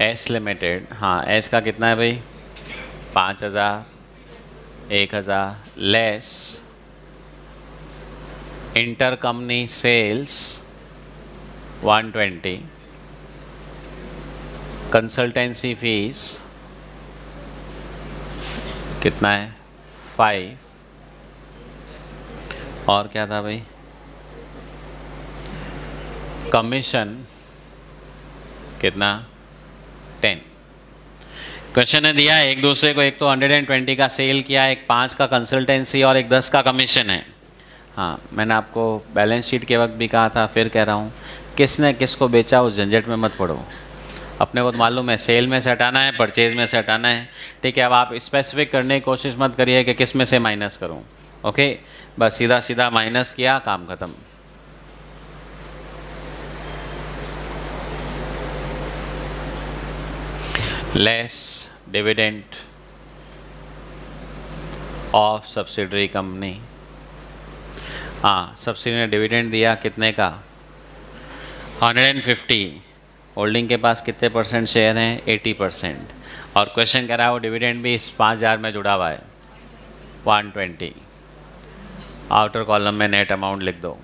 S limited, हाँ एस का कितना है भाई 5,000, 1,000 less inter company sales 120, consultancy fees कितना है 5, और क्या था भाई कमीशन कितना 10। क्वेश्चन ने दिया एक दूसरे को, एक तो 120 का सेल किया, एक 5 का कंसल्टेंसी और एक 10 का कमीशन है। हाँ मैंने आपको बैलेंस शीट के वक्त भी कहा था, फिर कह रहा हूँ, किसने किसको बेचा उस झंझट में मत पड़ो। अपने को तो मालूम है सेल में से हटाना है, परचेज में से हटाना है, ठीक है। अब आप स्पेसिफिक करने की कोशिश मत करिए कि किस में से माइनस करूँ, ओके। बस सीधा सीधा माइनस किया, काम ख़त्म। Less dividend of subsidiary company, हाँ सब्सिडी ने डिविडेंड दिया कितने का 150, होल्डिंग के पास कितने परसेंट शेयर हैं 80%, और क्वेश्चन कह रहा है वो डिविडेंड भी इस 5,000 में जुड़ा हुआ है 120। आउटर कॉलम में नेट अमाउंट लिख दो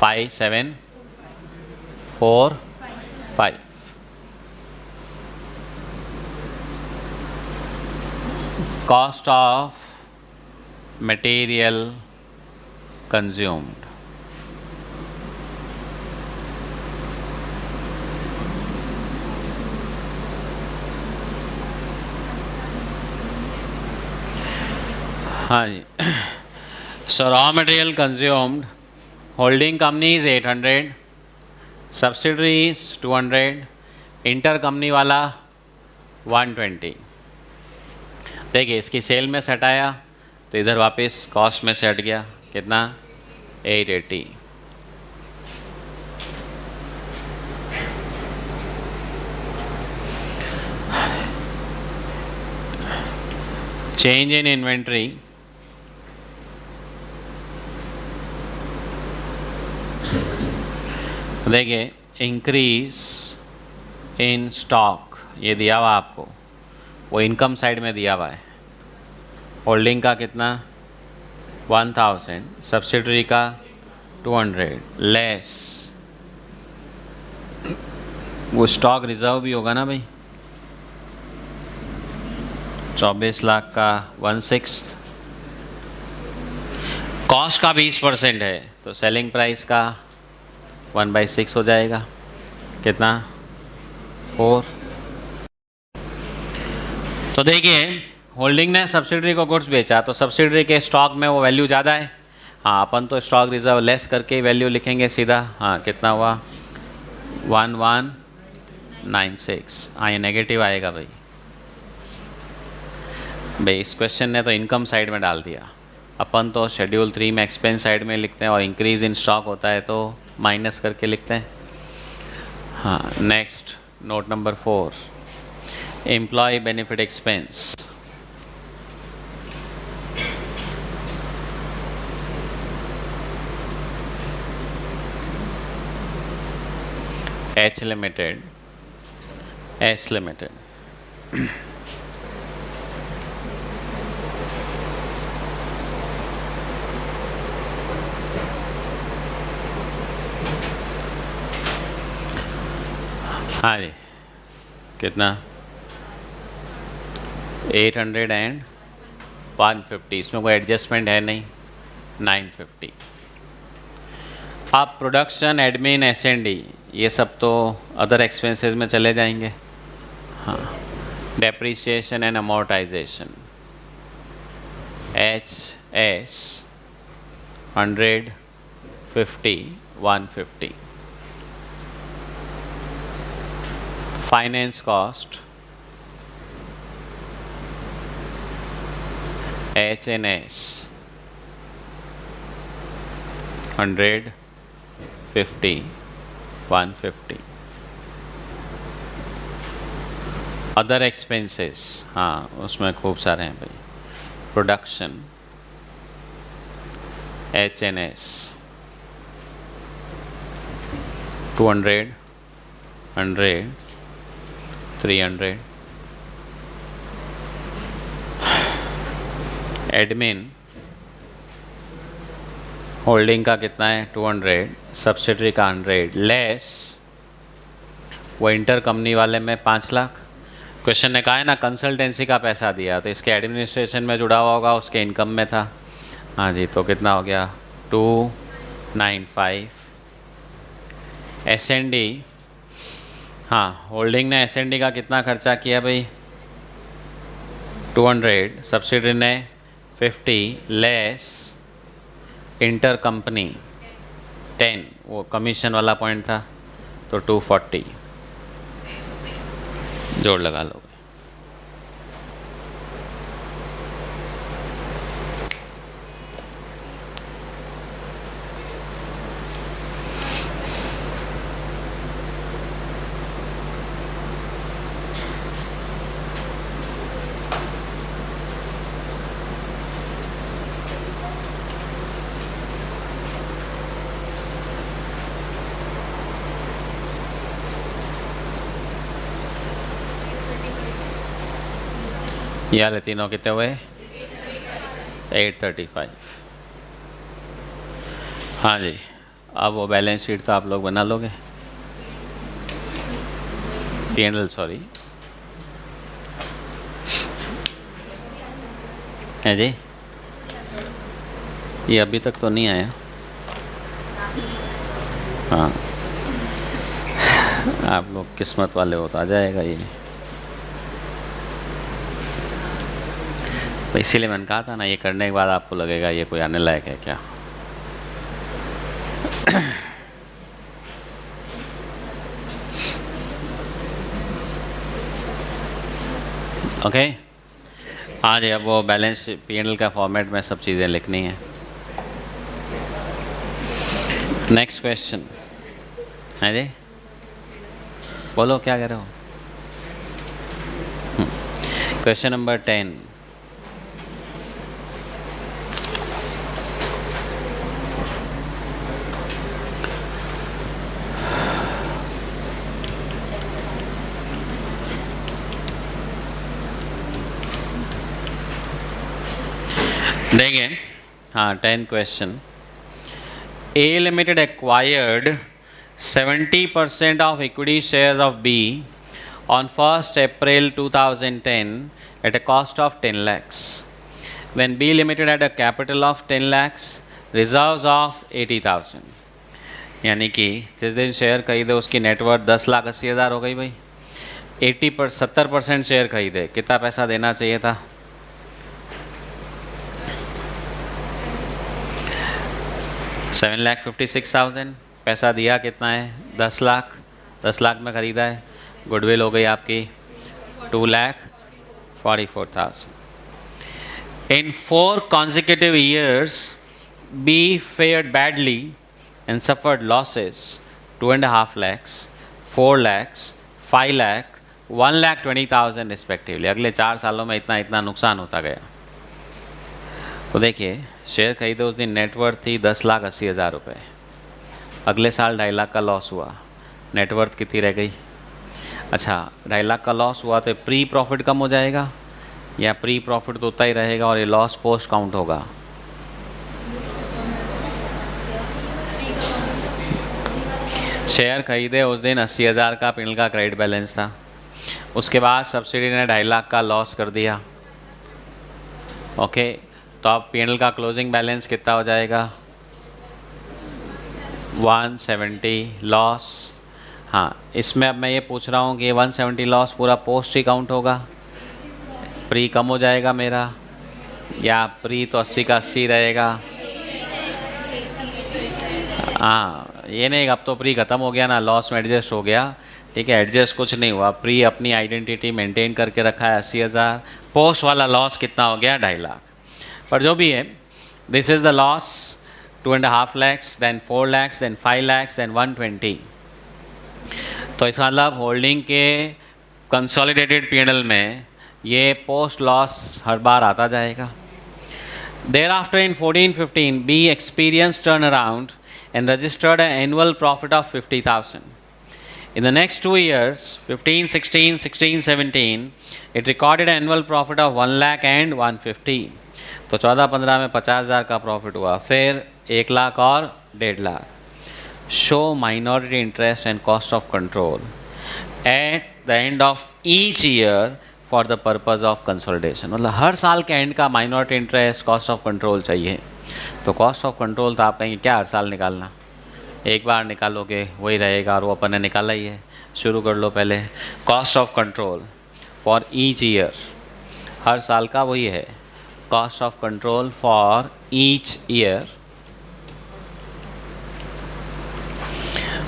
5745। कॉस्ट ऑफ मटेरियल कंज्यूम्ड, हाँ जी। So raw material consumed, holding companies 800, subsidiaries 200, inter company वाला 120। देखिए इसकी सेल में से हटाया तो इधर वापस कॉस्ट में से हट गया कितना 880। चेंज इन इन्वेंट्री, देखिए इंक्रीज इन स्टॉक ये दिया हुआ आपको, वो इनकम साइड में दिया हुआ है। होल्डिंग का कितना 1000, सब्सिडरी का 200, लेस वो स्टॉक रिजर्व भी होगा ना भाई 24 लाख का 1/6, कॉस्ट का 20% है तो सेलिंग प्राइस का 1/6 हो जाएगा कितना 4। तो देखिए होल्डिंग ने सब्सिडरी को गुड्स बेचा तो सब्सिडरी के स्टॉक में वो वैल्यू ज़्यादा है, हाँ अपन तो स्टॉक रिजर्व लेस करके वैल्यू लिखेंगे सीधा, हाँ कितना हुआ 1196, हाँ ये नेगेटिव आएगा भाई। इस क्वेश्चन ने तो इनकम साइड में डाल दिया, अपन तो शेड्यूल 3 में एक्सपेंस साइड में लिखते हैं और इंक्रीज इन स्टॉक होता है तो माइनस करके लिखते हैं। हाँ next note number 4, employee benefit expense, H limited, S limited, हाँ जी कितना 800 एंड 150, इसमें कोई एडजस्टमेंट है नहीं 950। आप प्रोडक्शन एडमिन S&D ये सब तो अदर एक्सपेंसेस में चले जाएंगे, हाँ depreciation and amortisation HS 100 50 150, finance cost HNS 100 50 150, other expenses हाँ उसमें खूब सारे हैं भाई, प्रोडक्शन HNS 200 100, 300. एडमिन होल्डिंग का कितना है 200, सब्सिडरी का 100 लेस वो इंटर कंपनी वाले में 5 लाख। क्वेश्चन ने कहा है ना कंसल्टेंसी का पैसा दिया तो इसके एडमिनिस्ट्रेशन में जुड़ा हुआ होगा, उसके इनकम में था। हाँ जी, तो कितना हो गया 295। एसएनडी, हाँ होल्डिंग ने एसएनडी का कितना खर्चा किया भाई 200, सब्सिडरी ने 50 लेस इंटर कंपनी 10, वो कमीशन वाला पॉइंट था तो 240 जोड़ लगा लो। ये वाले तीनों कितने हुए 835। हाँ जी, अब वो बैलेंस शीट तो आप लोग बना लोगे, P&L सॉरी है जी। ये अभी तक तो नहीं आया। हाँ आप लोग किस्मत वाले हो तो आ जाएगा ये। तो इसीलिए मैंने कहा था ना, ये करने के बाद आपको लगेगा ये कोई आने लायक है क्या। ओके हाँ जी, अब वो बैलेंस P&L का फॉर्मेट में सब चीज़ें लिखनी है। नेक्स्ट क्वेश्चन है जी, बोलो क्या कह रहे हो। क्वेश्चन नंबर 10, देंगे। हाँ 10th question, A Limited acquired 70% of equity shares of B on 1st April 2010 at a cost of 10 lakhs. When B Limited had a capital of 10 lakhs, reserves of 80,000. यानी कि जिस दिन शेयर खरीदे उसकी net worth 10,80,000 हो गई भाई। 70% शेयर खरीदे, कितना पैसा देना चाहिए था 7,56,000। पैसा दिया कितना है 10 लाख, 10 लाख में ख़रीदा है। गुडविल हो गई आपकी 2,44,000। इन 4 consecutive years B fared badly and suffered losses 2.5 lakhs, 4 lakhs, 5 lakh, 1,20,000 respectively. अगले 4 सालों में इतना इतना नुकसान होता गया। तो देखिए शेयर खरीदे उस दिन नेटवर्थ थी 10,80,000 रुपये। अगले साल 2.5 लाख का लॉस हुआ, नेटवर्थ कितनी रह गई। अच्छा 2.5 लाख का लॉस हुआ तो प्री प्रॉफिट कम हो जाएगा या प्री प्रॉफिट तो उतना ही रहेगा और ये लॉस पोस्ट काउंट होगा। शेयर खरीदे उस दिन 80,000 का P&L का क्रेडिट बैलेंस था। उसके बाद सब्सिडी ने 2.5 लाख का लॉस कर दिया। ओके तो अब P&L का क्लोजिंग बैलेंस कितना हो जाएगा 170 लॉस। हाँ इसमें अब मैं ये पूछ रहा हूँ कि 170 लॉस पूरा पोस्ट ही काउंट होगा, प्री कम हो जाएगा मेरा, या प्री तो 80 का 80 रहेगा। हाँ ये नहीं, अब तो प्री ख़त्म हो गया ना, लॉस में एडजस्ट हो गया। ठीक है एडजस्ट कुछ नहीं हुआ, प्री अपनी आइडेंटिटी मेंटेन करके रखा है 80,000। पोस्ट वाला लॉस कितना हो गया 2.5 लाख। पर जो भी है this is the loss 2.5 lakhs, then 4 lakhs, then 5 lakhs, then 120। तो इसका मतलब होल्डिंग के कंसोलिडेटेड P&L में ये पोस्ट लॉस हर बार आता जाएगा। Thereafter in 14-15 B experienced turnaround and registered an annual profit of 50,000. In the next 2 years, 15, 16, 16, 17, it recorded an annual profit of 1 lakh and 150. तो 14-15 में 50,000 का प्रॉफिट हुआ, फिर 1 लाख और 1.5 lakh. Show minority interest and cost of control at the end of each year for the purpose of consolidation. मतलब हर साल के and का minority interest, cost of control चाहिए. तो cost of control तो आप कहेंगे क्या हर साल निकालना, एक बार निकालोगे वही रहेगा, और वो अपन ने निकाला ही है. शुरू कर लो पहले. Cost of control for each year, हर साल का वही है. Cost of control for each year.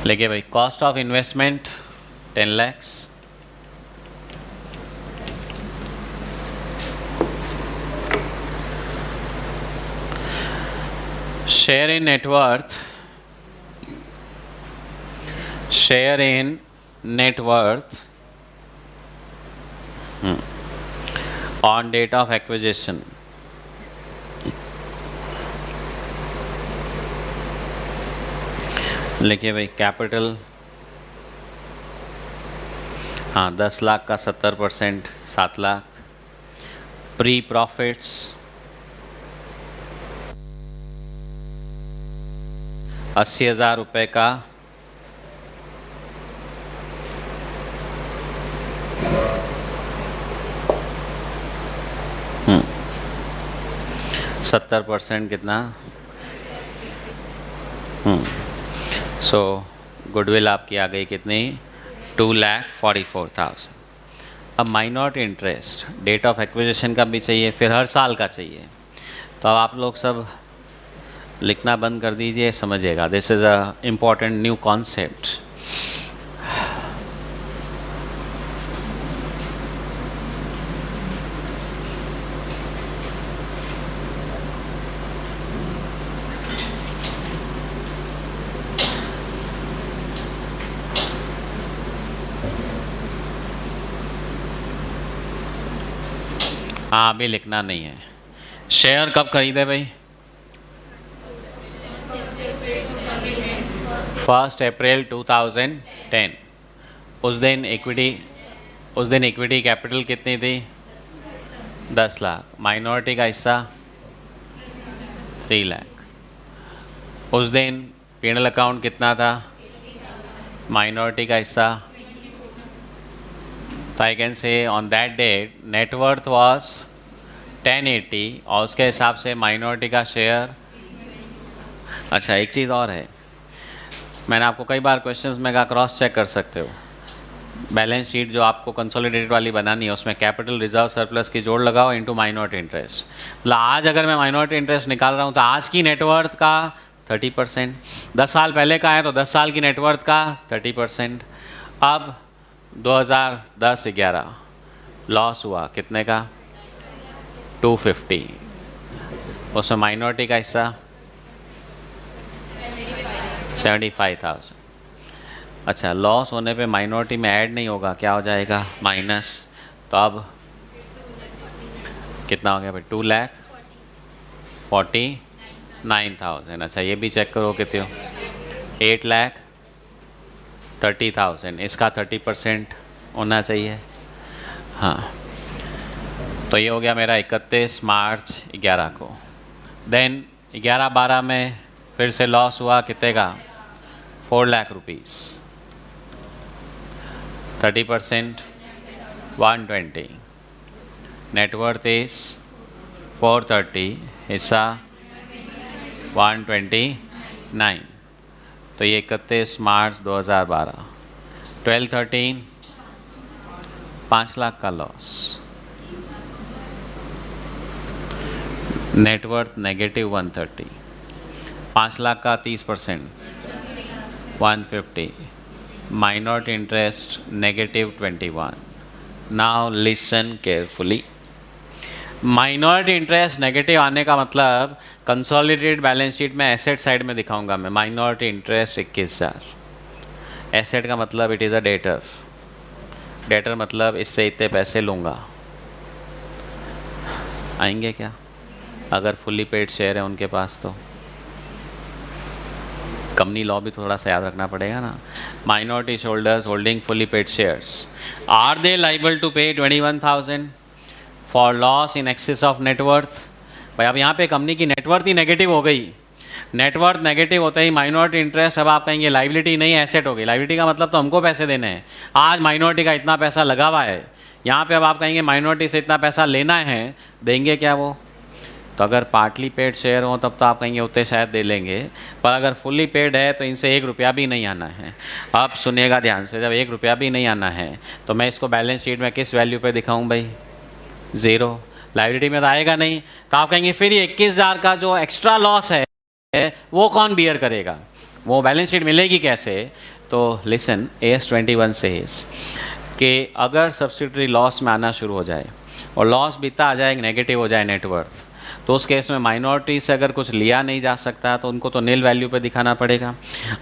लेके भाई cost of investment 10 lakhs. Share in net worth, share in net worth on date of acquisition. लिखिए भाई कैपिटल, हाँ 10 लाख का 70% 7 लाख. प्री प्रॉफिट्स 80,000 रुपये का 70% कितना. सो गुडविल आपकी आ गई कितनी, 2,44,000. अब minority interest date of acquisition का भी चाहिए, फिर हर साल का चाहिए. तो अब आप लोग सब लिखना बंद कर दीजिए, समझिएगा. This is a important new concept. हाँ अभी लिखना नहीं है. शेयर कब खरीदे भाई, 1 अप्रैल 2010. उस दिन इक्विटी कैपिटल कितनी थी, 10 लाख. माइनॉरिटी का हिस्सा 3 लाख. उस दिन पीएनएल अकाउंट कितना था, माइनॉरिटी का हिस्सा. तो I can say on that date net worth was 1080 और उसके हिसाब से माइनॉरिटी का शेयर. अच्छा एक चीज़ और है, मैंने आपको कई बार क्वेश्चंस में कहा क्रॉस चेक कर सकते हो. बैलेंस शीट जो आपको कंसोलिडेटेड वाली बनानी है उसमें कैपिटल रिजर्व सरप्लस की जोड़ लगाओ इनटू माइनॉरिटी इंटरेस्ट. मतलब आज अगर मैं माइनॉरिटी इंटरेस्ट निकाल रहा हूँ तो आज की नेटवर्थ का 30%, 10 साल पहले का है तो 10 साल की नेटवर्थ का 30%. अब 2010-11 लॉस हुआ कितने का, 250. उसमें माइनॉरिटी का हिस्सा 75,000. अच्छा लॉस होने पे माइनॉरिटी में ऐड नहीं होगा, क्या हो जाएगा, माइनस. तो अब कितना हो गया भाई, 2,49,000. अच्छा ये भी चेक करो कितने हो, 8,30,000. इसका 30% होना चाहिए. हाँ तो ये हो गया मेरा 31 मार्च 11 को. देन 11-12 में फिर से लॉस हुआ कितने का, 4 लाख रुपीज़. 30% 120. नेटवर्थ इज 430, हिस्सा 129. तो ये 31 मार्च 2012. 12-13 5 लाख का लॉस. Net worth negative 130. 5 लाख का 30% 150. Minority interest negative 21. Now listen carefully. Minority interest negative आने का मतलब कंसोलिडेटेड बैलेंस शीट में एसेट साइड में दिखाऊंगा मैं. Minority interest 21,000. एसेट का मतलब it is a debtor. Debtor मतलब इससे इतने पैसे लूँगा. आएंगे क्या, अगर फुल्ली पेड शेयर है उनके पास तो. कंपनी लॉ भी थोड़ा सा याद रखना पड़ेगा ना. minority shareholders holding fully paid shares. Are they liable to pay 21,000 for loss in excess of net worth? भाई अब यहाँ पे कंपनी की नेटवर्थ ही नेगेटिव हो गई. नेटवर्थ नेगेटिव होते ही माइनॉरिटी इंटरेस्ट, अब आप कहेंगे लाइबिलिटी नहीं एसेट हो गई. लाइबिलिटी का मतलब तो हमको पैसे देने हैं. आज माइनॉरिटी का इतना पैसा लगा हुआ है यहाँ पे, अब आप कहेंगे माइनॉरिटी से इतना पैसा लेना है, देंगे क्या वो? तो अगर पार्टली पेड शेयर हो तब तो आप कहेंगे उतने शायद दे लेंगे, पर अगर फुल्ली पेड है तो इनसे 1 रुपया भी नहीं आना है. अब सुनिएगा ध्यान से, जब 1 रुपया भी नहीं आना है तो मैं इसको बैलेंस शीट में किस वैल्यू पे दिखाऊं भाई? 0. लाइबिलिटी में तो आएगा नहीं. तो आप कहेंगे फिर ये 21,000 का जो एक्स्ट्रा लॉस है वो कौन बियर करेगा, वो बैलेंस शीट मिलेगी कैसे? तो लिसन, AS21 से कि अगर सब्सिडरी लॉस में आना शुरू हो जाए और लॉस बीता आ जाए, नेगेटिव हो जाए नेटवर्थ, तो उस केस में माइनॉरिटी से अगर कुछ लिया नहीं जा सकता तो उनको तो नील वैल्यू पे दिखाना पड़ेगा.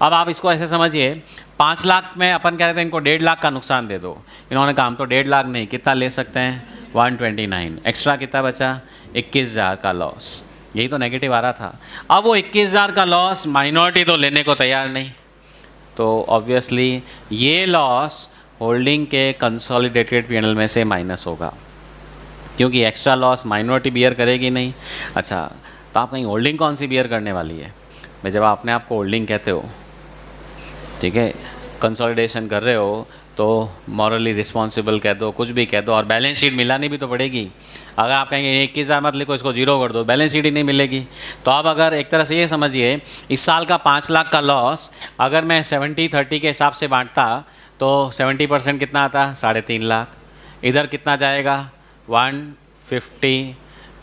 अब आप इसको ऐसे समझिए, 5 लाख में अपन कह रहे थे इनको 1.5 लाख का नुकसान दे दो. इन्होंने कहा हम तो 1.5 लाख नहीं, कितना ले सकते हैं? 129. एक्स्ट्रा कितना बचा? 21,000 का लॉस. यही तो नेगेटिव आ रहा था. अब वो 21,000 का लॉस माइनॉरिटी तो लेने को तैयार नहीं, तो ऑब्वियसली ये लॉस होल्डिंग के कंसोलिडेटेड पीएनएल में से माइनस होगा, क्योंकि एक्स्ट्रा लॉस माइनॉरिटी बियर करेगी नहीं. अच्छा, तो आप कहीं होल्डिंग कौन सी बियर करने वाली है? भाई जब आप अपने आप को होल्डिंग कहते हो, ठीक है, कंसोलिडेशन कर रहे हो तो मॉरली रिस्पॉन्सिबल कह दो, कुछ भी कह दो, और बैलेंस शीट मिलानी भी तो पड़ेगी. अगर आप कहेंगे 21,000 मत लिखो, इसको 0 कर दो, बैलेंस शीट ही नहीं मिलेगी. तो अब अगर एक तरह से ये समझिए, इस साल का 5 लाख का लॉस अगर मैं 70-30 के हिसाब से बांटता तो 70% कितना आता? 3.5 लाख. इधर कितना जाएगा? 150.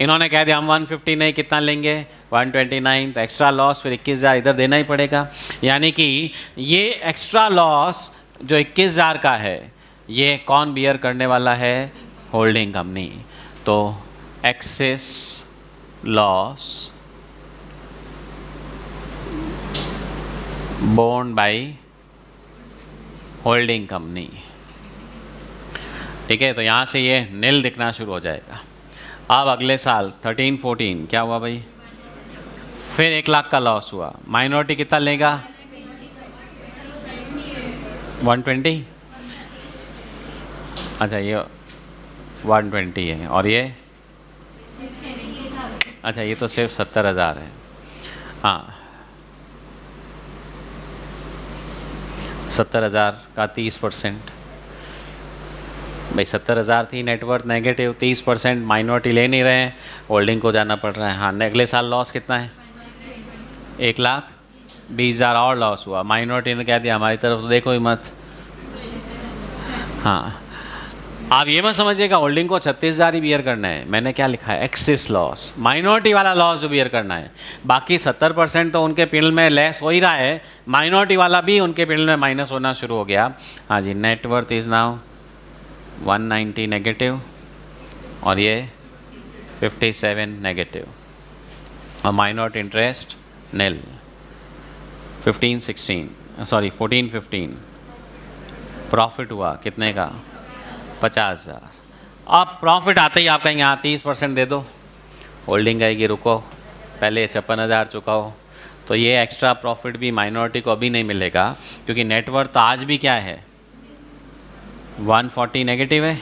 इन्होंने कह दिया हम 150 नहीं, कितना लेंगे? 129. तो एक्स्ट्रा लॉस फिर 21,000 इधर देना ही पड़ेगा. यानी कि ये एक्स्ट्रा लॉस जो 21,000 का है, ये कौन बियर करने वाला है? Holding company. तो excess loss borne by holding company. ठीक है, तो यहाँ से ये नील दिखना शुरू हो जाएगा. अब अगले साल 13-14 क्या हुआ भाई? फिर 1 लाख का लॉस हुआ. माइनॉरिटी कितना लेगा? 120. अच्छा, ये 120 है और ये अच्छा, ये तो सिर्फ 70,000 है. हाँ, 70,000 का 30%. भाई 70,000 थी नेटवर्थ नेगेटिव, 30% माइनॉरिटी ले नहीं रहे हैं, होल्डिंग को जाना पड़ रहा है. हाँ, अगले साल लॉस कितना है? 1,20,000 और लॉस हुआ. माइनॉरिटी ने कह दिया हमारी तरफ तो देखो ही मत. हाँ, आप ये मत समझिएगा होल्डिंग को 36,000 ही बियर करना है. मैंने क्या लिखा है? एक्सेस लॉस, माइनॉरिटी वाला लॉस जो बियर करना है. बाकी 70% तो उनके पीएनएल में लेस हो ही रहा है, माइनॉरिटी वाला भी उनके पीएनएल में माइनस होना शुरू हो गया. हाँ जी, नेटवर्थ इज़ नाउ 190 नेगेटिव और ये 57 नेगेटिव और माइनॉरिटी इंटरेस्ट नील. 14-15 प्रॉफिट हुआ कितने का? 50,000. अब प्रॉफिट आते ही आप कहेंगे हाँ 30% दे दो, होल्डिंग आएगी, रुको पहले 56,000 चुकाओ. तो ये एक्स्ट्रा प्रॉफिट भी माइनॉरिटी को अभी नहीं मिलेगा, क्योंकि नेटवर्थ आज भी क्या है? 140 नेगेटिव है.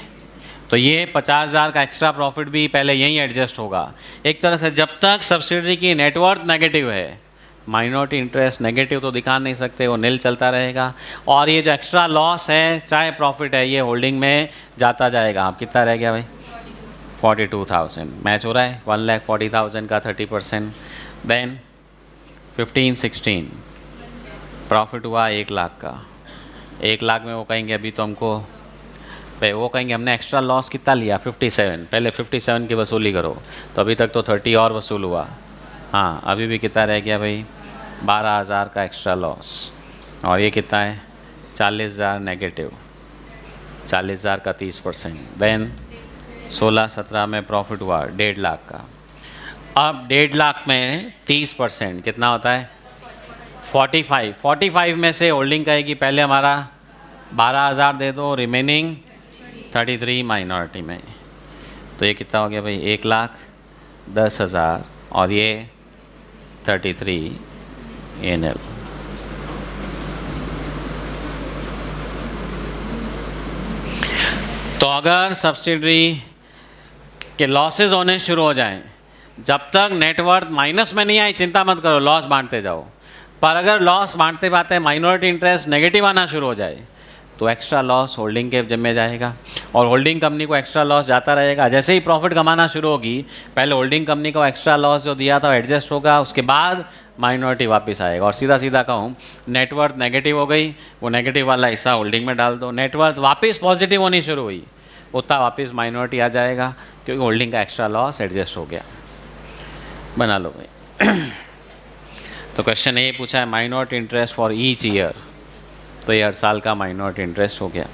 तो ये 50,000 का एक्स्ट्रा प्रॉफिट भी पहले यहीं एडजस्ट होगा. एक तरह से जब तक सब्सिडरी की नेटवर्थ नेगेटिव है, माइनॉरिटी इंटरेस्ट नेगेटिव तो दिखा नहीं सकते, वो नील चलता रहेगा. और ये जो एक्स्ट्रा लॉस है चाहे प्रॉफिट है, ये होल्डिंग में जाता जाएगा. आप कितना रह गया भाई? 42,000. मैच हो रहा है. 1,40,000 का 30%. देन 15-16 प्रॉफिट हुआ 1 लाख का. 1 लाख में वो कहेंगे अभी तो हमको, भाई वो कहेंगे हमने एक्स्ट्रा लॉस कितना लिया? 57. पहले 57 की वसूली करो. तो अभी तक तो 30 और वसूल हुआ. हाँ, अभी भी कितना रह गया भाई? 12,000 का एक्स्ट्रा लॉस. और ये कितना है? 40,000 नेगेटिव. 40,000 का 30%. देन 16-17 में प्रॉफिट हुआ 1.5 लाख का. अब 1.5 लाख में 30% कितना होता है? 45. 45 में से होल्डिंग कहेगी पहले हमारा 12,000 दे दो, रिमेनिंग 33 माइनॉरिटी में. तो ये कितना हो गया भाई? 1,10,000 और ये 33 एनएल. तो अगर सब्सिडरी के लॉसेस होने शुरू हो जाएं, जब तक नेटवर्थ माइनस में नहीं आई चिंता मत करो, लॉस बांटते जाओ। पर अगर लॉस बांटते बांटते माइनॉरिटी इंटरेस्ट नेगेटिव आना शुरू हो जाए तो एक्स्ट्रा लॉस होल्डिंग के जिम्मे जाएगा और होल्डिंग कंपनी को एक्स्ट्रा लॉस जाता रहेगा। जैसे ही प्रॉफिट कमाना शुरू होगी, पहले होल्डिंग कंपनी को एक्स्ट्रा लॉस जो दिया था एडजस्ट होगा, उसके बाद माइनॉरिटी वापस आएगा। और सीधा सीधा कहूँ, नेटवर्थ नेगेटिव हो गई, वो नेगेटिव वाला हिस्सा होल्डिंग में डाल दो, नेटवर्थ वापस पॉजिटिव होनी शुरू हुई, उतना वापस माइनॉरिटी आ जाएगा, क्योंकि होल्डिंग का एक्स्ट्रा लॉस एडजस्ट हो गया। बना लो भाई। तो क्वेश्चन ये पूछा है minority interest for each year, तो ये हर साल का माइनॉरिटी इंटरेस्ट हो गया।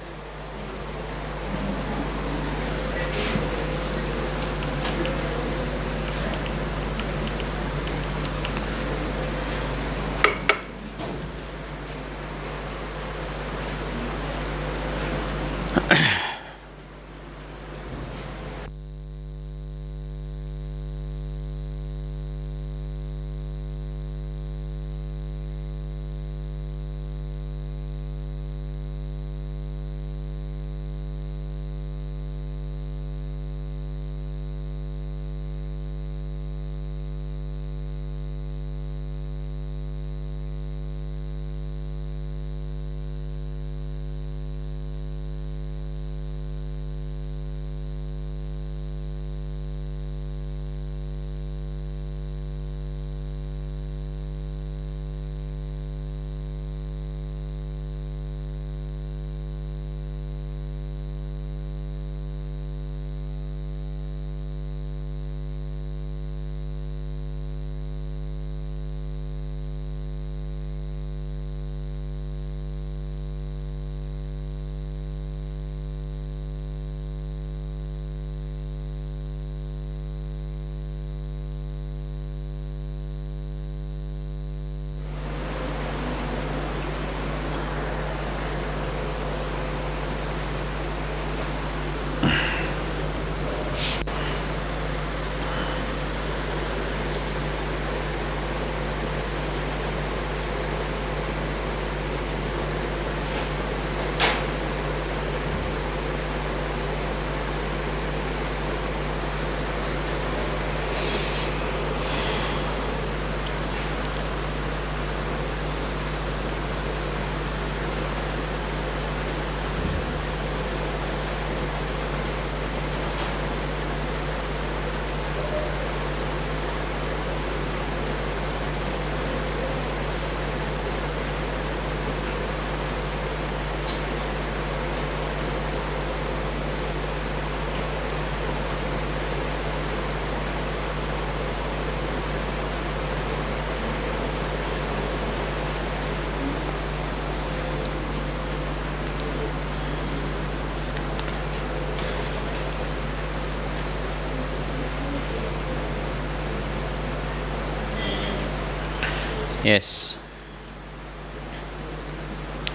यस,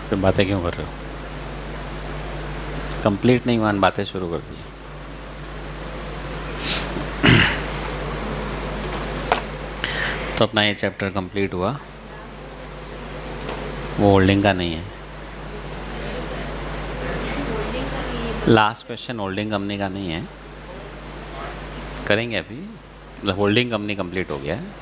फिर बातें क्यों कर रहे हो? कंप्लीट नहीं हुआ, बातें शुरू कर दी। तो अपना ये चैप्टर कंप्लीट हुआ, वो होल्डिंग का नहीं है। लास्ट क्वेश्चन होल्डिंग कंपनी का नहीं है, करेंगे अभी। मतलब होल्डिंग कंपनी कंप्लीट हो गया है।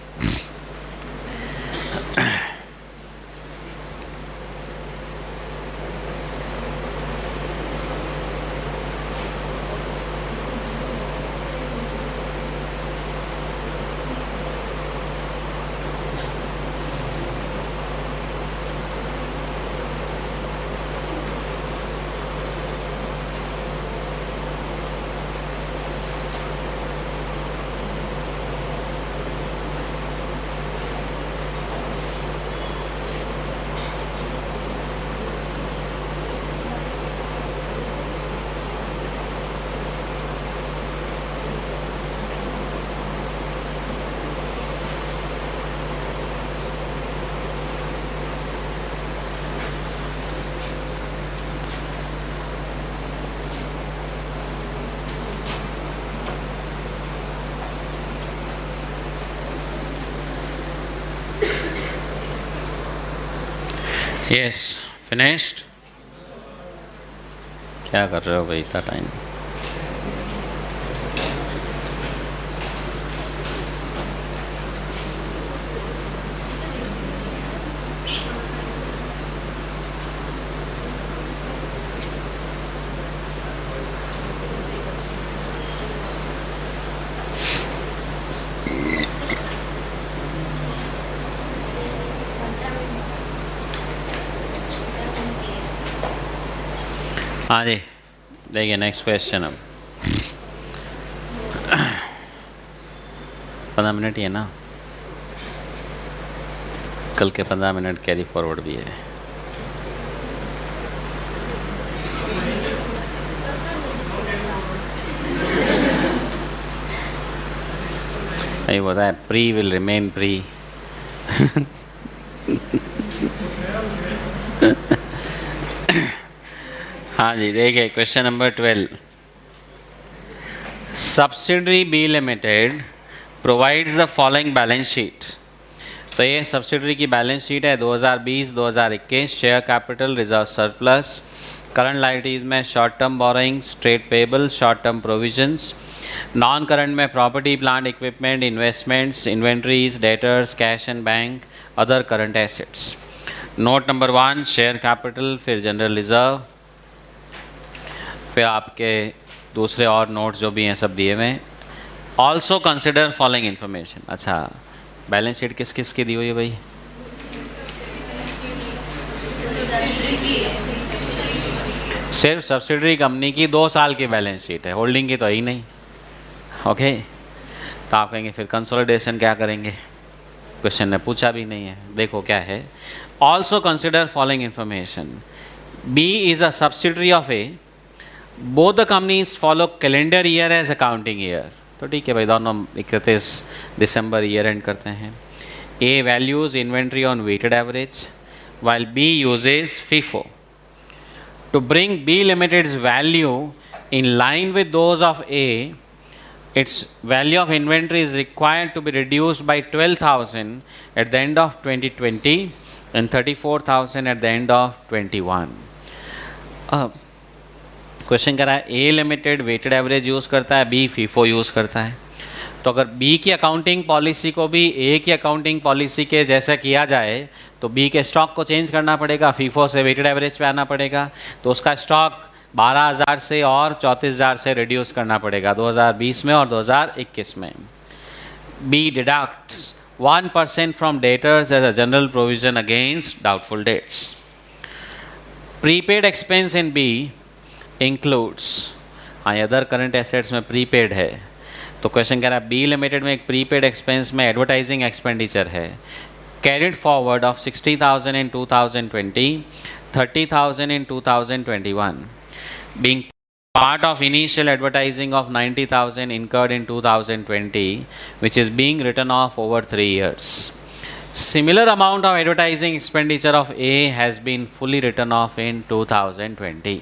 Yes, finished. क्या कर रहे हो भाई इतना टाइम? हाँ जी, देखिए नेक्स्ट क्वेश्चन अब 15 मिनट ही है ना, कल के 15 मिनट कैरी फॉरवर्ड भी है। ये बोल रहा है प्री विल रिमेन प्री। हाँ जी, देखिए question number 12। Subsidiary B limited provides the following balance sheet. तो ये सब्सिडरी की बैलेंस शीट है 2020-2021। Share capital, reserve surplus, current liabilities में short term borrowings, trade payables, short term provisions, non current में property plant equipment, investments, inventories, debtors, cash and bank, other current assets. Note number 1 share capital, फिर general reserve, फिर आपके दूसरे और notes जो भी हैं सब दिए हुए। Also consider following information. अच्छा, बैलेंस शीट किस किस की दी हुई है भाई? सिर्फ सब्सिडरी कंपनी की 2 साल की बैलेंस शीट है, होल्डिंग की तो ही नहीं। ओके, तो आप कहेंगे फिर कंसोलिडेशन क्या करेंगे? क्वेश्चन ने पूछा भी नहीं है। देखो क्या है, also consider following information. B is a subsidiary of A, both the companies follow calendar year as accounting year. तो ठीक है भाई, दोनों 31 दिसंबर ईयर एंड करते हैं। A values inventory on weighted average while B uses FIFO. To bring B Limited's value in line with those of A, its value of inventory is required to be reduced by 12,000 at the end of 2020 and 34,000 at the end of 21. Question कह रहा है A limited weighted average use करता है, B FIFO use करता है। तो अगर B की अकाउंटिंग पॉलिसी को भी A की अकाउंटिंग पॉलिसी के जैसा किया जाए तो B के स्टॉक को चेंज करना पड़ेगा, FIFO से वेटेड एवरेज पे आना पड़ेगा। तो उसका स्टॉक 12,000 से और 34,000 से रिड्यूस करना पड़ेगा 2020 में और 2021 में। B deducts 1% from debtors as a general provision against doubtful debts. Prepaid expense in B includes, हाँ अदर करंट एसेट्स में प्रीपेड है। तो क्वेश्चन कह रहा है बी लिमिटेड में एक प्रीपेड एक्सपेंस में एडवर्टाइजिंग एक्सपेंडिचर है, carried forward of 60,000 in 2020, 30,000 in 2021, being part of initial advertising of 90,000 incurred in 2020, which is being written off over 3 years. Similar amount of advertising expenditure of A has been fully written off in 2020.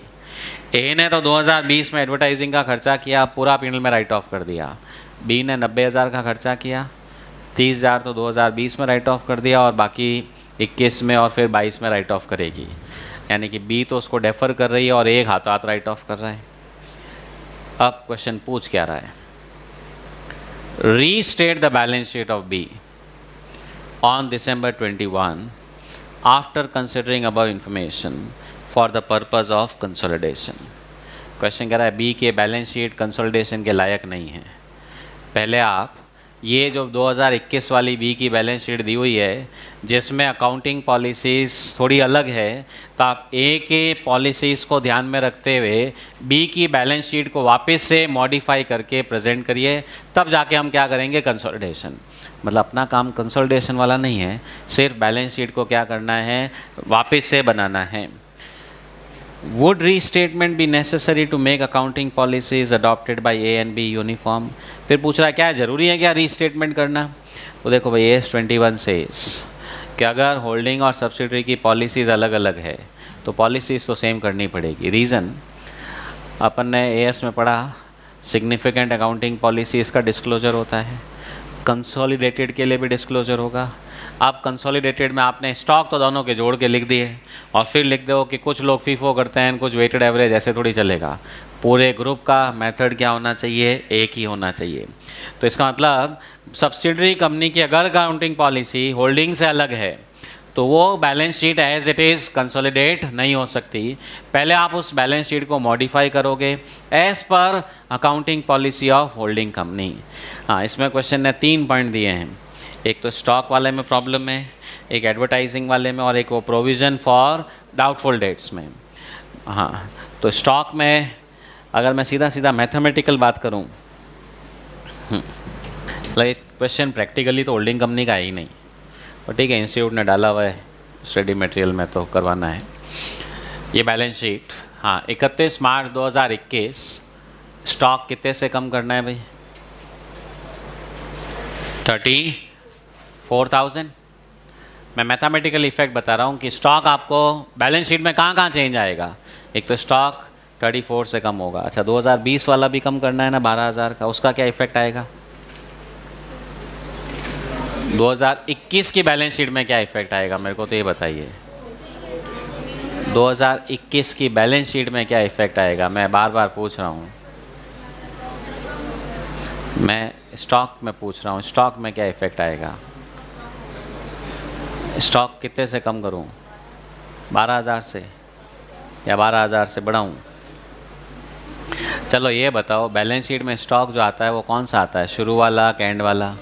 ए ने तो 2020 में advertising का खर्चा किया, पूरा P&L में right of कर दिया। बी ने 90,000 का खर्चा किया, 30,000 तो 2020 में राइट ऑफ कर दिया और बाकी 21 में और फिर 22 में राइट ऑफ करेगी। यानी कि बी तो उसको डेफर कर रही है और एक हाथों हाथ राइट ऑफ कर रहा है। अब क्वेश्चन पूछ क्या रहा है, restate the balance sheet of be on December 21 after considering above information for the purpose of consolidation. Question कह रहा है बी के बैलेंस शीट कंसोलिडेशन के लायक नहीं है। पहले आप ये जो 2021 वाली बी की बैलेंस शीट दी हुई है जिसमें अकाउंटिंग पॉलिसीज़ थोड़ी अलग है, तो आप ए के पॉलिसीज़ को ध्यान में रखते हुए बी की बैलेंस शीट को वापस से मॉडिफाई करके प्रेजेंट करिए, तब जाके हम क्या करेंगे कंसोलिडेशन। मतलब अपना काम कंसोलिडेशन वाला नहीं है, सिर्फ बैलेंस शीट को क्या करना है, वापस से बनाना है। Would restatement be necessary to make accounting policies adopted by A and B uniform? फिर पूछ रहा है क्या ज़रूरी है क्या रीस्टेटमेंट करना? तो देखो भाई AS21 से कि अगर होल्डिंग और सब्सिडरी की पॉलिसीज़ अलग अलग है तो पॉलिसीज़ तो सेम करनी पड़ेगी। रीज़न अपन ने AS में पढ़ा, सिग्निफिकेंट अकाउंटिंग पॉलिसीज़ का डिस्क्लोजर होता है, कंसोलिडेटेड के लिए भी डिस्क्लोजर होगा, अब कंसोलिडेटेड में आपने स्टॉक तो दोनों के जोड़ के लिख दिए और फिर लिख दो कि कुछ लोग फीफो करते हैं, कुछ वेटेड एवरेज, ऐसे थोड़ी चलेगा। पूरे ग्रुप का मेथड क्या होना चाहिए, एक ही होना चाहिए। तो इसका मतलब सब्सिडरी कंपनी की अगर अकाउंटिंग पॉलिसी होल्डिंग से अलग है तो वो balance sheet as it is consolidate नहीं हो सकती। पहले आप उस बैलेंस शीट को मॉडिफाई करोगे as per accounting policy of holding company. हाँ, इसमें क्वेश्चन ने 3 पॉइंट दिए हैं, एक तो स्टॉक वाले में प्रॉब्लम है, एक एडवर्टाइजिंग वाले में, और एक वो प्रोविज़न फॉर डाउटफुल डेट्स में। हाँ, तो स्टॉक में अगर मैं सीधा सीधा मैथमेटिकल बात करूँ, क्वेश्चन प्रैक्टिकली तो होल्डिंग कंपनी का है ही नहीं, और ठीक है इंस्टीट्यूट ने डाला हुआ है स्टडी मटेरियल में तो करवाना है। ये बैलेंस शीट, हाँ 31 मार्च 2021 स्टॉक कितने से कम करना है भाई, 34,000। मैं मैथमेटिकल इफेक्ट बता रहा हूँ कि स्टॉक आपको बैलेंस शीट में कहाँ कहाँ चेंज आएगा। एक तो स्टॉक 34 से कम होगा। अच्छा 2020 वाला भी कम करना है ना 12,000 का, उसका क्या इफेक्ट आएगा। 2021 की बैलेंस शीट में क्या इफेक्ट आएगा मेरे को तो ये बताइए। 2021 की बैलेंस शीट में क्या इफेक्ट आएगा, मैं बार बार पूछ रहा हूँ, मैं स्टॉक में पूछ रहा हूँ, स्टॉक में क्या इफेक्ट आएगा। स्टॉक कितने से कम करूँ, 12,000 से या 12,000 से बढ़ाऊँ। चलो ये बताओ बैलेंस शीट में स्टॉक जो आता है वो कौन सा आता है, शुरू वाला कि एंड वाला।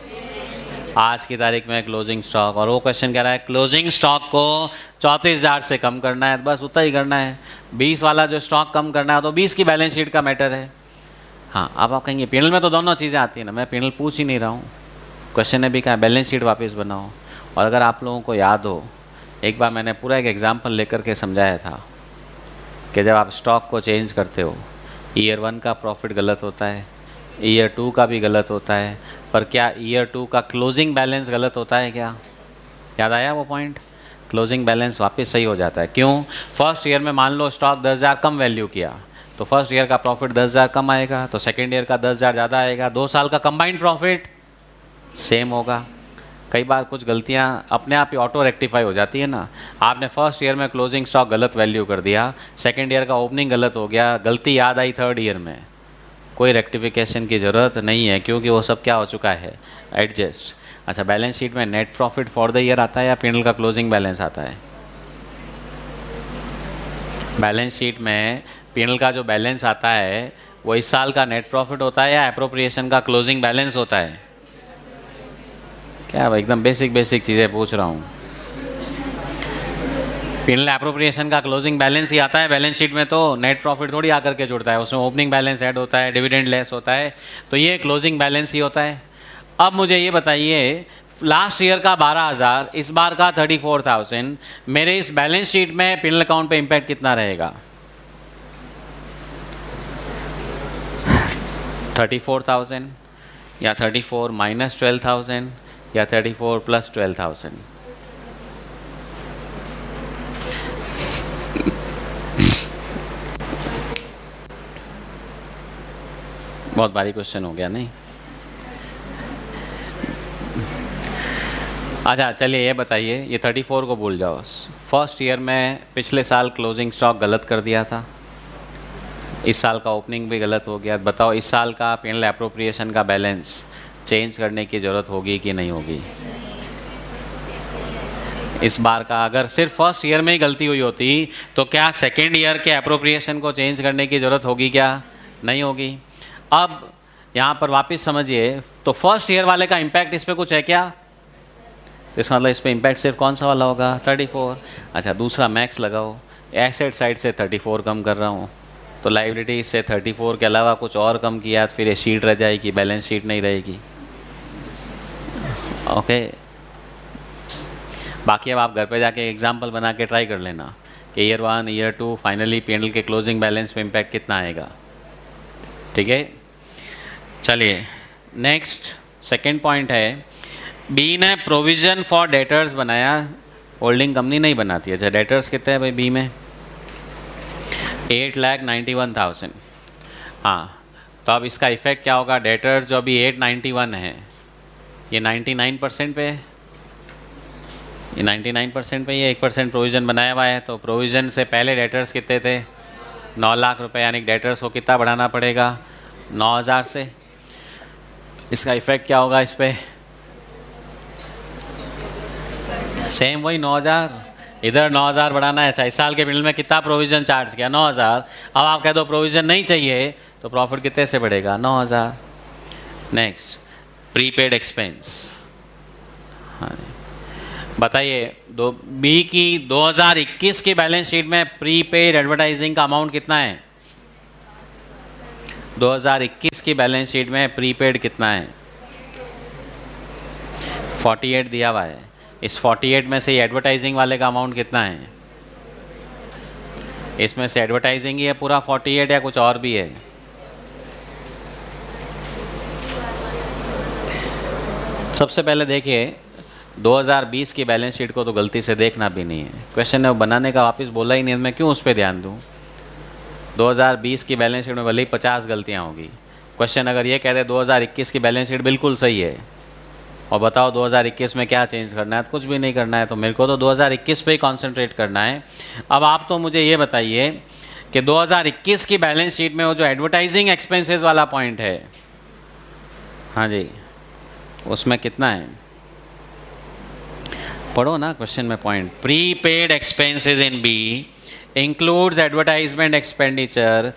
आज की तारीख में क्लोजिंग स्टॉक, और वो क्वेश्चन कह रहा है क्लोजिंग स्टॉक को 34,000 से कम करना है, बस उतना ही करना है। 20 वाला जो स्टॉक कम करना है तो 20 की बैलेंस शीट का मैटर है। हाँ, अब आप कहेंगे पीएनएल में तो दोनों चीज़ें आती हैं ना, मैं पीएनएल पूछ ही नहीं रहा हूँ, क्वेश्चन ने भी कहा बैलेंस शीट वापस बनाओ। और अगर आप लोगों को याद हो, एक बार मैंने पूरा एक एग्जाम्पल लेकर के समझाया था कि जब आप स्टॉक को चेंज करते हो, ईयर 1 का प्रॉफिट गलत होता है, ईयर 2 का भी गलत होता है, पर क्या ईयर 2 का क्लोजिंग बैलेंस गलत होता है क्या। याद आया वो पॉइंट, क्लोजिंग बैलेंस वापस सही हो जाता है। क्यों, फर्स्ट ईयर में मान लो स्टॉक 10,000 कम वैल्यू किया तो फर्स्ट ईयर का प्रॉफिट 10,000 कम आएगा, तो सेकेंड ईयर का 10,000 ज़्यादा आएगा, 2 साल का कंबाइंड प्रॉफिट सेम होगा। कई बार कुछ गलतियां अपने आप ही ऑटो रेक्टिफाई हो जाती है ना। आपने फर्स्ट ईयर में क्लोजिंग स्टॉक गलत वैल्यू कर दिया, सेकेंड ईयर का ओपनिंग गलत हो गया, गलती याद आई थर्ड ईयर में, कोई रेक्टिफिकेशन की ज़रूरत नहीं है क्योंकि वो सब क्या हो चुका है, एडजस्ट। अच्छा, बैलेंस शीट में net profit for the year आता है या पीएनएल का क्लोजिंग बैलेंस आता है। बैलेंस शीट में पीएनएल का जो बैलेंस आता है वो इस साल का नेट प्रॉफिट होता है या एप्रोप्रिएशन का क्लोजिंग बैलेंस होता है। क्या भाई, एकदम बेसिक चीज़ें पूछ रहा हूँ। पीएनएल एप्रोप्रिएशन का क्लोजिंग बैलेंस ही आता है बैलेंस शीट में, तो नेट प्रॉफिट थोड़ी आकर के जुड़ता है, उसमें ओपनिंग बैलेंस ऐड होता है, डिविडेंड लेस होता है, तो ये क्लोजिंग बैलेंस ही होता है। अब मुझे ये बताइए, लास्ट ईयर का 12,000, इस बार का 34,000, मेरे इस बैलेंस शीट में पीएनएल अकाउंट पे इम्पैक्ट कितना रहेगा। 34,000 या 34 माइनस 12,000 या 34 प्लस 12,000। बहुत भारी क्वेश्चन हो गया नहीं। अच्छा चलिए ये बताइए, ये 34 को भूल जाओ। फर्स्ट ईयर में पिछले साल क्लोजिंग स्टॉक गलत कर दिया था, इस साल का ओपनिंग भी गलत हो गया। बताओ इस साल का पीएनएल एप्रोप्रिएशन का बैलेंस चेंज करने की ज़रूरत होगी कि नहीं होगी। इस बार का अगर सिर्फ फर्स्ट ईयर में ही गलती हुई होती तो क्या सेकेंड ईयर के एप्रोप्रिएशन को चेंज करने की ज़रूरत होगी क्या, नहीं होगी। अब यहाँ पर वापस समझिए, तो फर्स्ट ईयर वाले का इम्पैक्ट इस पर कुछ है क्या, तो इसका मतलब इस पर इम्पैक्ट सिर्फ कौन सा वाला होगा, 34। अच्छा दूसरा मैक्स लगाओ, एसेट साइड से 34 कम कर रहा हूँ, तो लाइबिलिटी से 34 के अलावा कुछ और कम किया तो फिर ये शीट रह जाएगी, बैलेंस शीट नहीं रहेगी। ओके, बाकी अब आप घर पे जाके एग्जांपल बना के ट्राई कर लेना कि ईयर 1 ईयर 2 फाइनली पीएनएल के क्लोजिंग बैलेंस पे इम्पैक्ट कितना आएगा। ठीक है, चलिए नेक्स्ट सेकंड पॉइंट है, बी ने प्रोविज़न फॉर डेटर्स बनाया, होल्डिंग कंपनी नहीं बनाती है। अच्छा डेटर्स कितने हैं भाई बी में, 8,91,000। हाँ, तो अब इसका इफ़ेक्ट क्या होगा, डेटर्स जो अभी 891 है ये 99% पे है, ये 99% पे ही 1% प्रोविज़न बनाया हुआ है, तो प्रोविज़न से पहले डेटर्स कितने थे? 9 लाख रुपए, यानी डेटर्स को कितना बढ़ाना पड़ेगा? 9,000 से। इसका इफेक्ट क्या होगा इस पर? सेम वही 9,000, इधर 9,000 बढ़ाना है। अच्छा, इस साल के बिल में कितना प्रोविज़न चार्ज किया? 9,000। अब आप कह दो प्रोविज़न नहीं चाहिए, तो प्रॉफिट कितने से बढ़ेगा? 9,000। Next, prepaid expense. हाँ, बताइए, दो बी की 2021 की बैलेंस शीट में प्रीपेड एडवर्टाइजिंग का अमाउंट कितना है? 2021 की बैलेंस शीट में प्रीपेड कितना है? 48 दिया हुआ है। इस 48 में से एडवर्टाइजिंग वाले का अमाउंट कितना है? इसमें से एडवर्टाइजिंग ही है पूरा 48 या कुछ और भी है? सबसे पहले देखिए, 2020 की बैलेंस शीट को तो गलती से देखना भी नहीं है। क्वेश्चन ने बनाने का वापस बोला ही नहीं, मैं क्यों उस पर ध्यान दूँ? 2020 की बैलेंस शीट में भले ही 50 गलतियाँ होगी। क्वेश्चन अगर ये कहते 2021 की बैलेंस शीट बिल्कुल सही है और बताओ 2021 में क्या चेंज करना है, तो कुछ भी नहीं करना है, तो मेरे को तो 2021 पे ही कॉन्सेंट्रेट करना है। अब आप तो मुझे ये बताइए कि 2021 की बैलेंस शीट में वो जो एडवर्टाइजिंग एक्सपेंसेस वाला पॉइंट है, हाँ जी, उसमें कितना है? पढ़ो ना क्वेश्चन में point. Prepaid expenses in B includes advertisement expenditure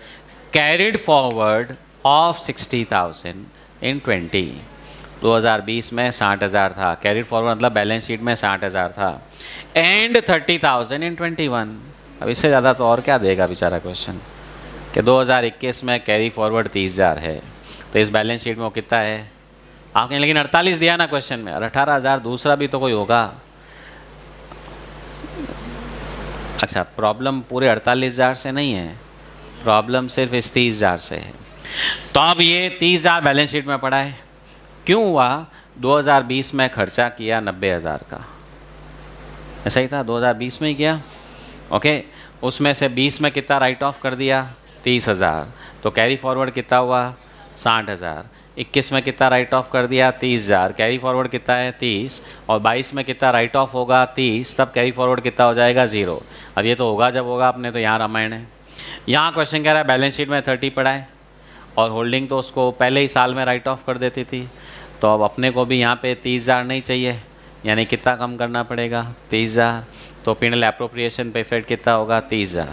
carried forward of 60,000 in 2020 में 60,000 था। कैरिड फॉरवर्ड मतलब बैलेंस शीट में 60,000 था। And 30,000 in 21। अब इससे ज़्यादा तो और क्या देगा बेचारा क्वेश्चन, कि 2021 में कैरी फॉरवर्ड 30,000 है, तो इस बैलेंस शीट में वो कितना है? आपने लेकिन 48 दिया ना क्वेश्चन में, और 18,000 दूसरा भी तो कोई होगा। अच्छा, प्रॉब्लम पूरे 48,000 से नहीं है, प्रॉब्लम सिर्फ इस 30,000 से है। तो अब ये 30,000 बैलेंस शीट में पड़ा है, क्यों हुआ? 2020 में खर्चा किया 90,000 का, ऐसा ही था, 2020 में ही किया, ओके। उसमें से 20 में कितना राइट ऑफ कर दिया? 30,000। तो कैरी फॉरवर्ड कितना हुआ? 60,000। 21 में कितना राइट ऑफ कर दिया? 30,000। कैरी फॉरवर्ड कितना है? 30। और 22 में कितना राइट ऑफ होगा? 30। तब कैरी फॉरवर्ड कितना हो जाएगा? 0। अब ये तो होगा जब होगा, अपने तो यहाँ रामायण है। यहाँ क्वेश्चन कह रहा है बैलेंस शीट में 30 पड़ा है और होल्डिंग तो उसको पहले ही साल में राइट ऑफ कर देती थी, तो अब अपने को भी यहाँ पे 30,000 नहीं चाहिए, यानी कितना कम करना पड़ेगा? 30,000। तो पिनल एप्रोप्रिएशन पे इफेक्ट कितना होगा? 30,000।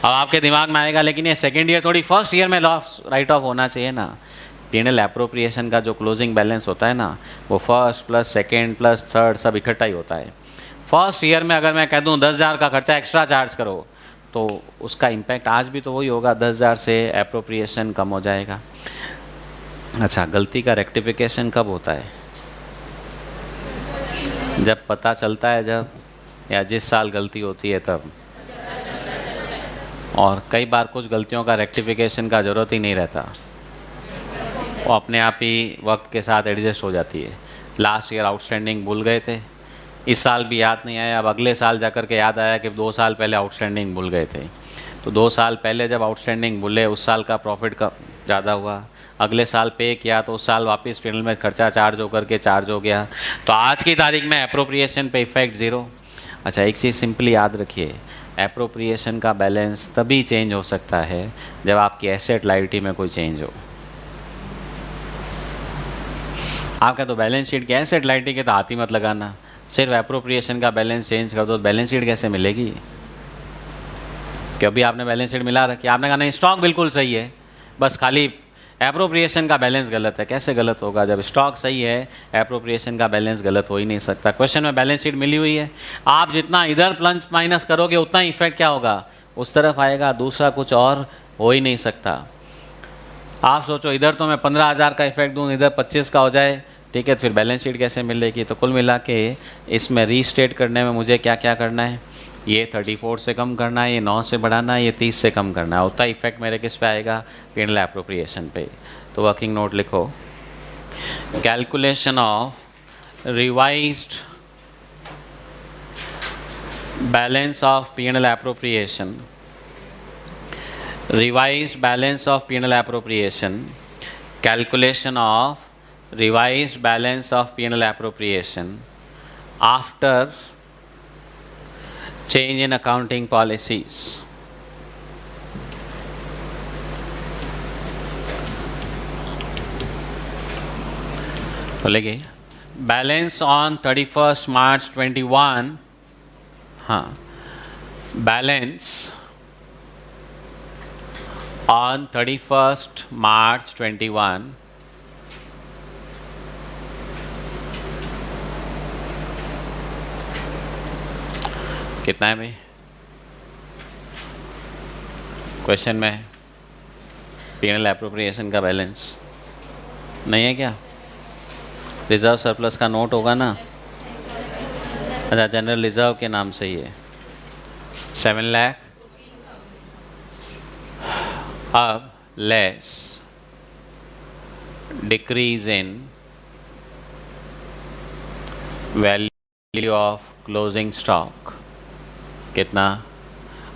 अब आपके दिमाग में आएगा लेकिन ये सेकेंड ईयर थोड़ी फर्स्ट ईयर में लॉस राइट ऑफ होना चाहिए ना। पिनल एप्रोप्रिएशन का जो क्लोजिंग बैलेंस होता है ना, वो first plus second plus third सब इकट्ठा ही होता है। फर्स्ट ईयर में अगर मैं कह दूँ 10,000 का खर्चा एक्स्ट्रा चार्ज करो, तो उसका इम्पैक्ट आज भी तो वही होगा, 10,000 से एप्रोप्रिएशन कम हो जाएगा। अच्छा, गलती का रेक्टिफिकेशन कब होता है? जब पता चलता है, जब, या जिस साल गलती होती है तब। और कई बार कुछ गलतियों का रेक्टिफिकेशन का ज़रूरत ही नहीं रहता, वो अपने आप ही वक्त के साथ एडजस्ट हो जाती है। लास्ट ईयर आउटस्टैंडिंग भूल गए थे, इस साल भी याद नहीं आया, अब अगले साल जाकर के याद आया कि 2 साल पहले आउटस्टैंडिंग भूल गए थे। तो 2 साल पहले जब आउटस्टैंडिंग भूले, उस साल का प्रॉफिट का ज़्यादा हुआ, अगले साल पे किया तो उस साल वापस पिनल में खर्चा चार्ज होकर के चार्ज हो गया, तो आज की तारीख में एप्रोप्रिएशन पे इफेक्ट 0। अच्छा, एक चीज़ सिंपली याद रखिए, एप्रोप्रिएशन का बैलेंस तभी चेंज हो सकता है जब आपकी एसेट लायबिलिटी में कोई चेंज हो। आपका तो बैलेंस शीट की एसेट लायबिलिटी के तो हाथ ही मत लगाना, सिर्फ एप्रोप्रिएशन का बैलेंस चेंज कर दो, तो बैलेंस शीट कैसे मिलेगी? क्योंकि आपने बैलेंस शीट मिला रखी, आपने कहा नहीं स्टॉक बिल्कुल सही है, बस खाली एप्रोप्रिएशन का बैलेंस गलत है। कैसे गलत होगा? जब स्टॉक सही है, एप्रोप्रिएशन का बैलेंस गलत हो ही नहीं सकता। क्वेश्चन में बैलेंस शीट मिली हुई है, आप जितना इधर प्लस माइनस करोगे उतना ही इफेक्ट क्या होगा? उस तरफ आएगा, दूसरा कुछ और हो ही नहीं सकता। आप सोचो, इधर तो मैं 15,000 का इफेक्ट दूँ, इधर 25 का हो जाए, ठीक है, फिर बैलेंस शीट कैसे मिलेगी? तो कुल मिला के इसमें रीस्टेट करने में मुझे क्या क्या करना है? ये 34 से कम करना है, ये 9 से बढ़ाना है, ये 30 से कम करना है। उतना इफेक्ट मेरे किस पे आएगा? पिनल एप्रोप्रिएशन पे। तो वर्किंग नोट लिखो, calculation of revised balance of penal appropriation, revised balance of penal appropriation, calculation of revised balance of P&L appropriation after change in accounting policies. बोलेंगे बैलेंस ऑन 31st March 21, हाँ, balance on 31st March 21 कितना है भाई? Question में PNL appropriation का balance नहीं है क्या? रिजर्व सरप्लस का नोट होगा ना? अच्छा, जनरल रिजर्व के नाम से ही है 7 लाख। अब less decrease in value of closing stock कितना?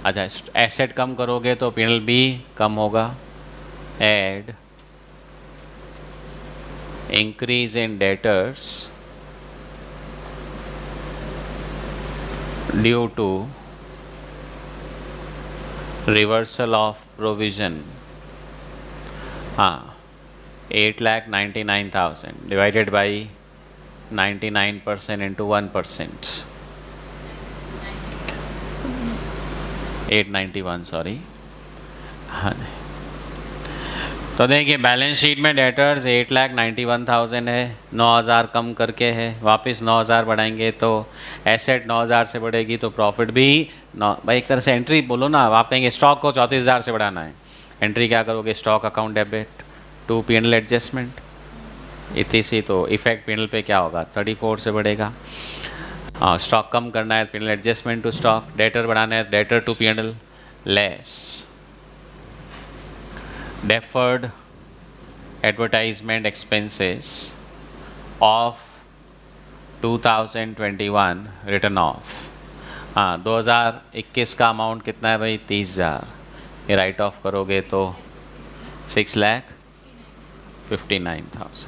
अच्छा, एसेट कम करोगे तो पीएनएल भी कम होगा। Add increase in debtors due to reversal of provision, हाँ, 8,99,000 divided by 99% into 1%, 891, सॉरी। हाँ, तो देखिए बैलेंस शीट में डेटर्स 8,91,000 है, 9,000 कम करके है, वापस 9,000 बढ़ाएंगे तो एसेट 9,000 से बढ़ेगी तो प्रॉफिट भी 9। भाई एक तरह से एंट्री बोलो ना, आप कहेंगे स्टॉक को 34,000 से बढ़ाना है, एंट्री क्या करोगे? Stock account debit to PNL adjustment, इतनी सी, तो इफेक्ट पीएनएल पे क्या होगा? 34 से बढ़ेगा। हाँ, स्टॉक कम करना है PNL adjustment to stock, debtor बढ़ाना है debtor to PNL less deferred advertisement expenses of 2021 written off। हाँ, 2021 का अमाउंट कितना है भाई? 30,000। ये राइट ऑफ करोगे तो 6,59,000।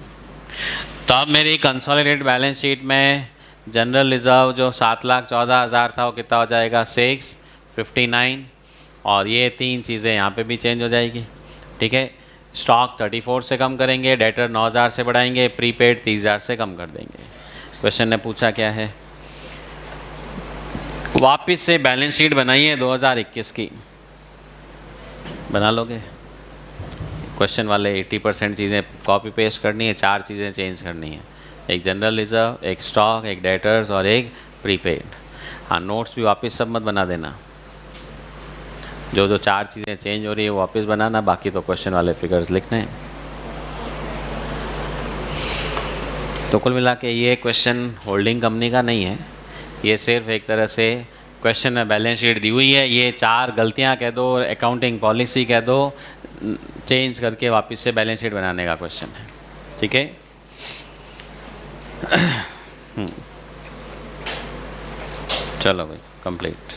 तो अब मेरी कंसोलिडेटेड बैलेंस शीट में जनरल रिजर्व जो 7,14,000 था वो कितना हो जाएगा? 659। और ये तीन चीज़ें यहाँ पे भी चेंज हो जाएगी, ठीक है। स्टॉक 34 से कम करेंगे, डेटर 9,000 से बढ़ाएंगे, प्रीपेड 30,000 से कम कर देंगे। क्वेश्चन ने पूछा क्या है? वापस से बैलेंस शीट बनाइए 2021 की, बना लोगे? क्वेश्चन वाले 80% चीज़ें कॉपी पेस्ट करनी है, 4 चीज़ें चेंज करनी है, एक जनरल रिजर्व, एक स्टॉक, एक डेटर्स और एक प्रीपेड। हाँ, नोट्स भी वापस सब मत बना देना, जो जो 4 चीज़ें चेंज हो रही है वो वापस बनाना, बाकी तो क्वेश्चन वाले फिगर्स लिखने हैं। तो कुल मिला के ये क्वेश्चन होल्डिंग कंपनी का नहीं है, ये सिर्फ एक तरह से क्वेश्चन में बैलेंस शीट दी हुई है, ये 4 गलतियां कह दो, अकाउंटिंग पॉलिसी कह दो, चेंज करके वापस से बैलेंस शीट बनाने का क्वेश्चन है, ठीक है। चलो भाई, कंप्लीट।